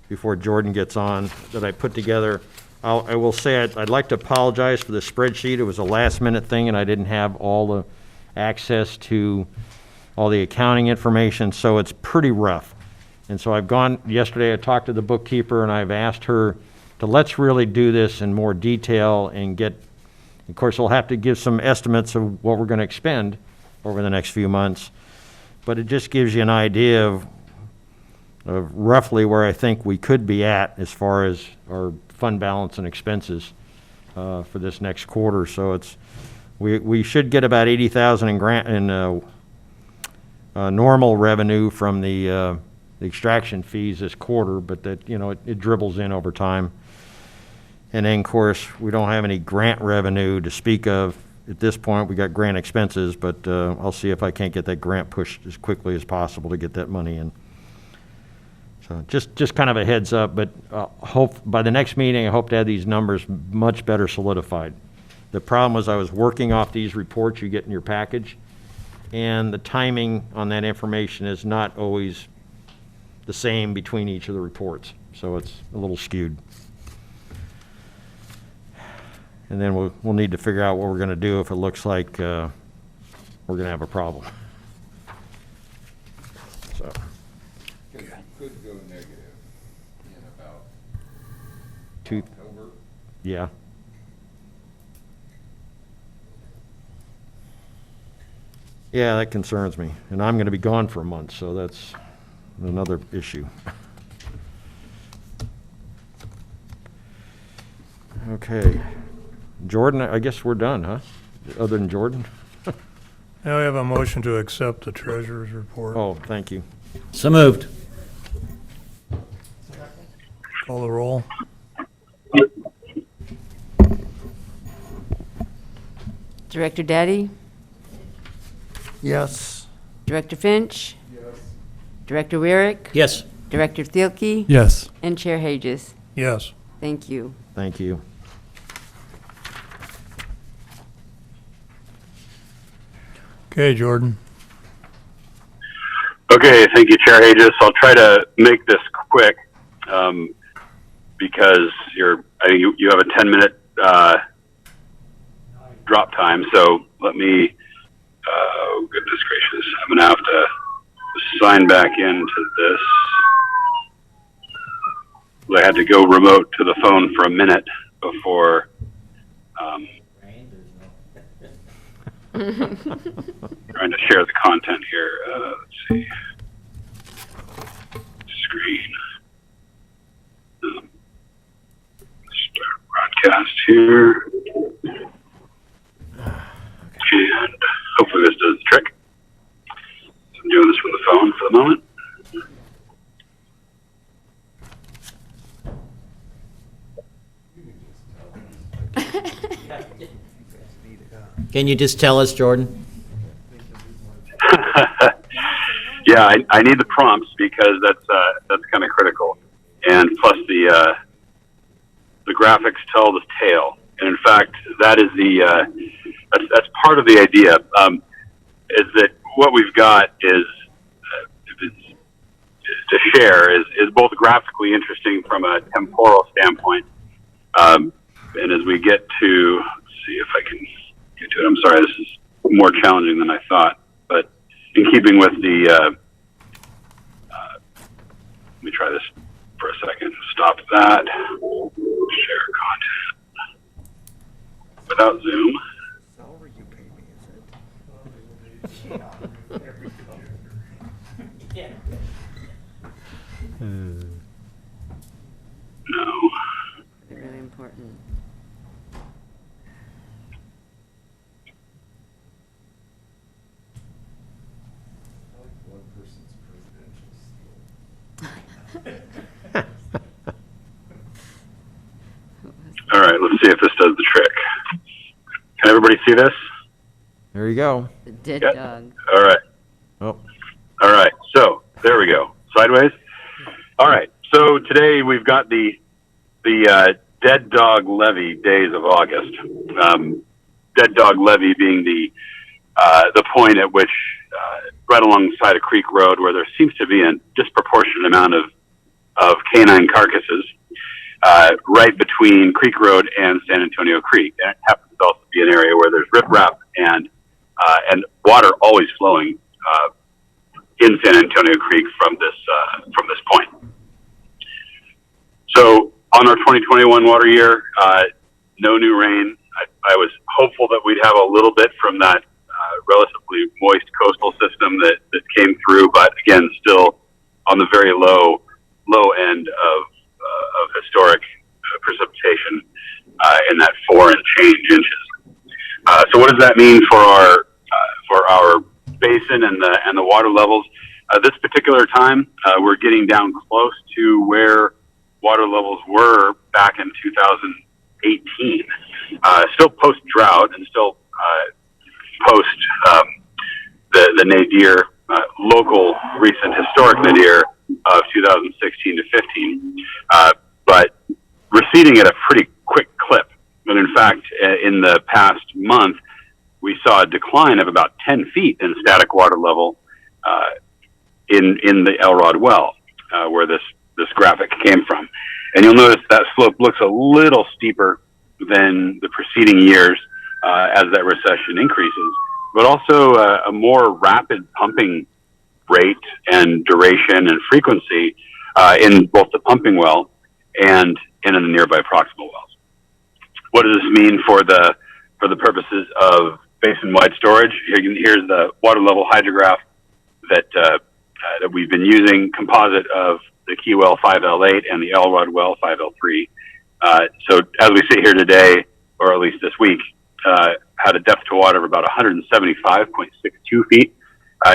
before Jordan gets on, that I put together, I will say I'd like to apologize for the spreadsheet. It was a last-minute thing, and I didn't have all the access to all the accounting information, so it's pretty rough. And so yesterday I talked to the bookkeeper, and I've asked her to let's really do this in more detail and of course, we'll have to give some estimates of what we're going to expend over the next few months. But it just gives you an idea of roughly where I think we could be at as far as our fund balance and expenses for this next quarter. So we should get about 80,000 in normal revenue from the extraction fees this quarter, but that it dribbles in over time. And then, of course, we don't have any grant revenue to speak of at this point. We got grant expenses, but I'll see if I can't get that grant pushed as quickly as possible to get that money in. So just kind of a heads up, but hope by the next meeting, I hope to have these numbers much better solidified. The problem was I was working off these reports you get in your package, and the timing on that information is not always the same between each of the reports, so it's a little skewed. And then we'll need to figure out what we're going to do if it looks like we're going to have a problem. So. Could go negative in about October. Yeah. Yeah, that concerns me. And I'm going to be gone for a month, so that's another issue. Okay. Jordan, I guess we're done, huh? Other than Jordan? Now we have a motion to accept the treasurer's report. Oh, thank you. So moved. Call the roll. Director Daddy? Yes. Director Finch? Yes. Director Wyrick? Yes. Director Thielke? Yes. And Chair Hages? Yes. Thank you. Thank you. Okay, Jordan. Okay, thank you, Chair Aegis. I'll try to make this quick because I think you have a 10-minute drop time. So let me, oh, goodness gracious, I'm going to have to sign back into this. I had to go remote to the phone for a minute before. Trying to share the content here. Let's see. Screen. Start broadcast here. And hopefully this does the trick. I'm doing this from the phone for the moment. Can you just tell us, Jordan? Yeah, I need the prompts because that's kind of critical, and plus the graphics tell the tale. And in fact, that is that's part of the idea. Is that what we've got is to share is both graphically interesting from a temporal standpoint, and as we get to, let's see if I can get to it. I'm sorry, this is more challenging than I thought, but in keeping with the, let me try this for a second. Stop that. Share content without Zoom. No. Really important. All right, let's see if this does the trick. Can everybody see this? There you go. The dead Yep. dog. All right. Oh, All right. So there we go. Sideways. All right. So today we've got the dead dog levee days of August. Dead dog levee being the point at which right alongside a creek road where there seems to be a disproportionate amount of canine carcasses right between Creek Road and San Antonio Creek. And it happens to also be an area where there's riprap and water always flowing in San Antonio Creek from this point. So on our 2021 water year, no new rain. I was hopeful that we'd have a little bit from that relatively moist coastal system that came through, but again, still on the very low end of historic precipitation in that 4 and change inches. So what does that mean for our basin and the water levels? This particular time, we're getting down close to where water levels were back in 2018. Still post drought and still post the nadir, local recent historic nadir of 2016 to 15, but receding at a pretty quick clip. And in fact, in the past month, we saw a decline of about 10 feet in static water level in the Elrod well, where this graphic came from. And you'll notice that slope looks a little steeper than the preceding years as that recession increases, but also a more rapid pumping rate and duration and frequency in both the pumping well and in the nearby proximal wells. What does this mean for the purposes of basin-wide storage? Here's the water level hydrograph that we've been using, composite of the Key Well 5L8 and the Elrod Well 5L3. So as we sit here today, or at least this week, had a depth to water of about 175.62 feet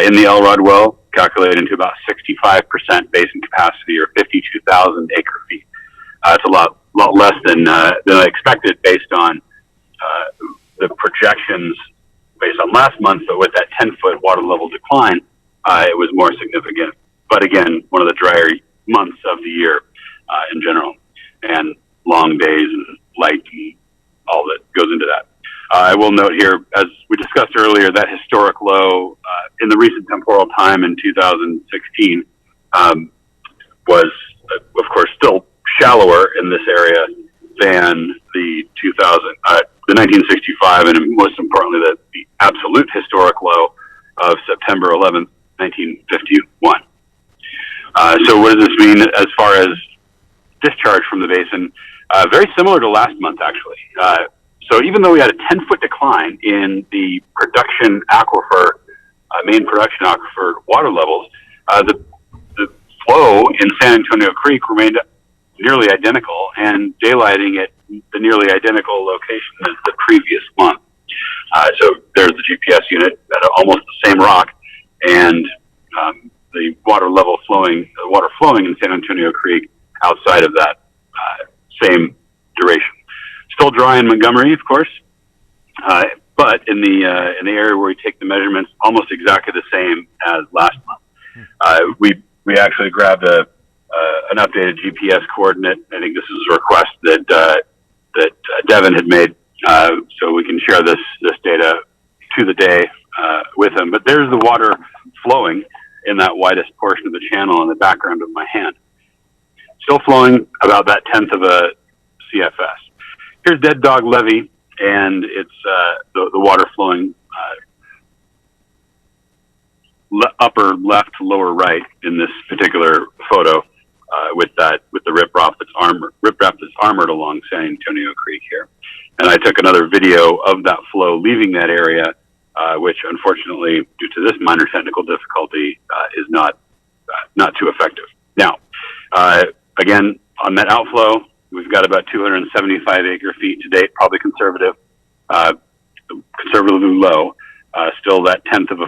in the Elrod Well, calculated into about 65% basin capacity, or 52,000 acre feet. It's a lot less than I expected based on the projections based on last month, but with that 10-foot water level decline, it was more significant. But again, one of the drier months of the year in general, and long days and light and all that goes into that. I will note here, as we discussed earlier, that historic low in the recent temporal time in 2016 was, of course, still shallower in this area than the 1965, and most importantly, the absolute historic low of September 11th, 1951. So what does this mean as far as discharge from the basin? Very similar to last month, actually. So even though we had a 10-foot decline in the production aquifer, main production aquifer water levels, the flow in San Antonio Creek remained nearly identical and daylighting at the nearly identical location as the previous month. So there's the GPS unit at almost the same rock, and the water flowing in San Antonio Creek outside of that same duration. Still dry in Montgomery, of course, but in the area where we take the measurements, almost exactly the same as last month. We actually grabbed an updated GPS coordinate. I think this is a request that Devin had made, so we can share this data to the day with him. But there's the water flowing in that widest portion of the channel in the background of my hand. Still flowing about that 1/10 of a CFS. Here's Dead Dog Levee, and it's the water flowing upper left, lower right in this particular photo with the riprap that's armored along San Antonio Creek here. And I took another video of that flow leaving that area, which unfortunately, due to this minor technical difficulty, is not too effective. Now, again, on that outflow, we've got about 275 acre feet to date, probably conservatively low. Still that 1/10 of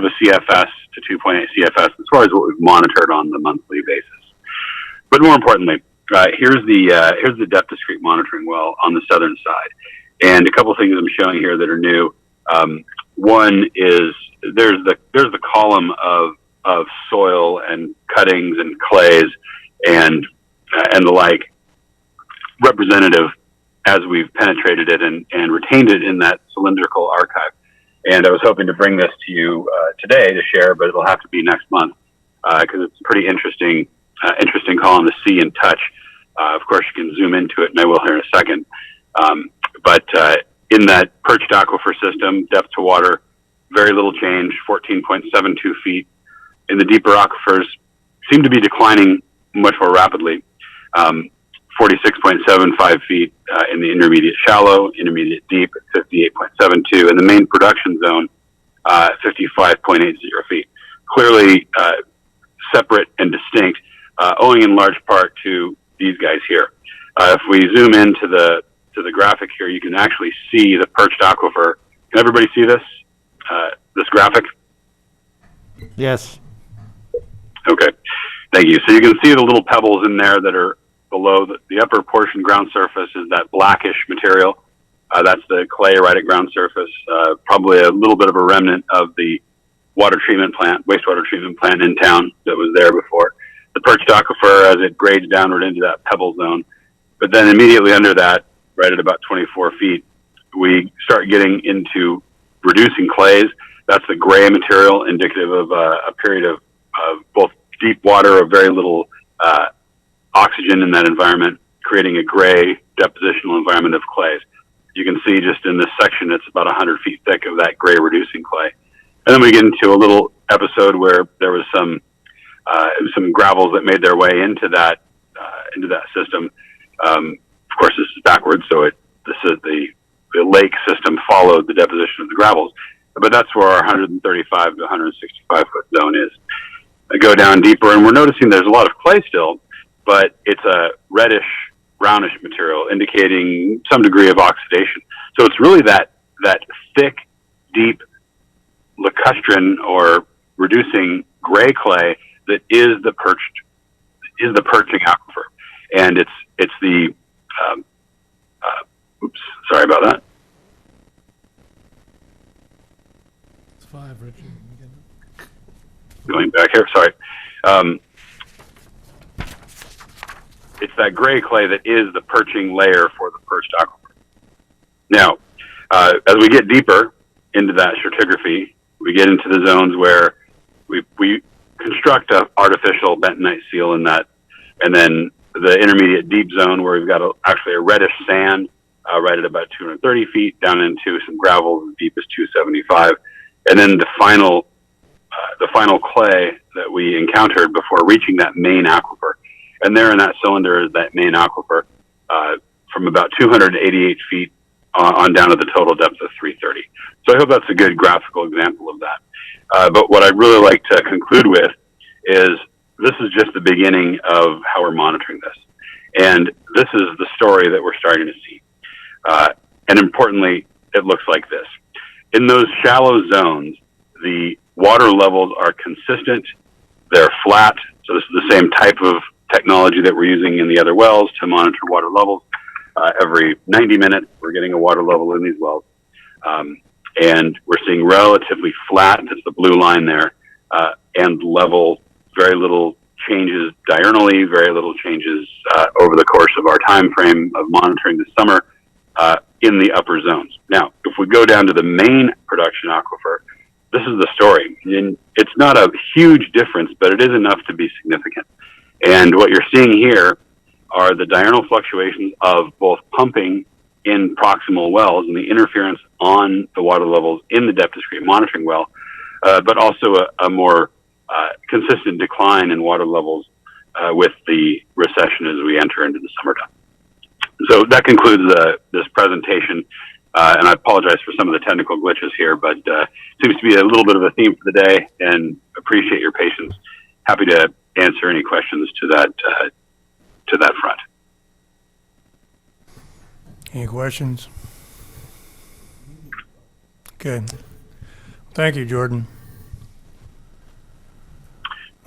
a CFS to 2.8 CFS as far as what we've monitored on the monthly basis. But more importantly, here's the depth discrete monitoring well on the southern side, and a couple things I'm showing here that are new. One is there's the column of soil and cuttings and clays and the like, representative as we've penetrated it and retained it in that cylindrical archive. And I was hoping to bring this to you today to share, but it'll have to be next month because it's a pretty interesting column to see and touch. Of course, you can zoom into it, and I will here in a second. But in that perched aquifer system, depth to water, very little change, 14.72 feet. In the deeper aquifers, seem to be declining much more rapidly. 46.75 feet in the intermediate shallow, intermediate deep at 58.72, and the main production zone, 55.80 feet. Clearly separate and distinct, owing in large part to these guys here. If we zoom into the graphic here, you can actually see the perched aquifer. Can everybody see this graphic? Yes. Okay, thank you. So you can see the little pebbles in there that are below the upper portion ground surface is that blackish material. That's the clay right at ground surface. Probably a little bit of a remnant of the wastewater treatment plant in town that was there before. The perched aquifer as it grades downward into that pebble zone. But then immediately under that, right at about 24 feet, we start getting into reducing clays. That's the gray material indicative of a period of both deep water of very little oxygen in that environment, creating a gray depositional environment of clays. You can see just in this section, it's about 100 feet thick of that gray reducing clay. And then we get into a little episode where there was some gravels that made their way into that system. Of course, this is backwards, so the lake system followed the deposition of the gravels. But that's where our 135 to 165 foot zone is. I go down deeper, and we're noticing there's a lot of clay still, but it's a reddish, brownish material, indicating some degree of oxidation. So it's really that thick, deep, lacustrine or reducing gray clay that is the perching aquifer, and it's the sorry about that. It's 5, Richard. Going back here, sorry. It's that gray clay that is the perching layer for the perched aquifer. Now, As we get deeper into that stratigraphy, we get into the zones where we construct a artificial bentonite seal in that, and then the intermediate deep zone where we've got actually a reddish sand right at about 230 feet down into some gravel as deep as 275, and then the final clay that we encountered before reaching that main aquifer. And there in that cylinder is that main aquifer from about 288 feet on down to the total depth of 330. So I hope that's a good graphical example of that. But what I'd really like to conclude with is this is just the beginning of how we're monitoring this. And this is the story that we're starting to see. And importantly, it looks like this. In those shallow zones, the water levels are consistent, they're flat, so this is the same type of technology that we're using in the other wells to monitor water levels. Every 90 minutes, we're getting a water level in these wells. And we're seeing relatively flat, that's the blue line there, and level, very little changes diurnally, very little changes over the course of our time frame of monitoring this summer in the upper zones. Now, if we go down to the main production aquifer, this is the story. And it's not a huge difference, but it is enough to be significant. And what you're seeing here are the diurnal fluctuations of both pumping in proximal wells and the interference on the water levels in the depth discrete monitoring well, but also a more consistent decline in water levels with the recession as we enter into the summertime. So that concludes this presentation. And I apologize for some of the technical glitches here, but seems to be a little bit of a theme for the day, and appreciate your patience. Happy to answer any questions to that front. Any questions? Okay. Thank you, Jordan.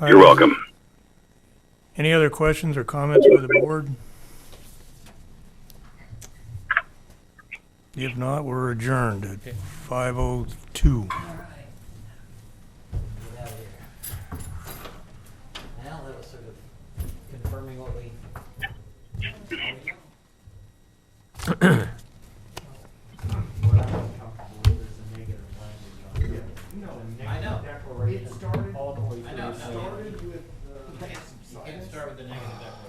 You're welcome. Any other questions or comments by the board? If not, we're adjourned at 5:02. Now that was sort of confirming what we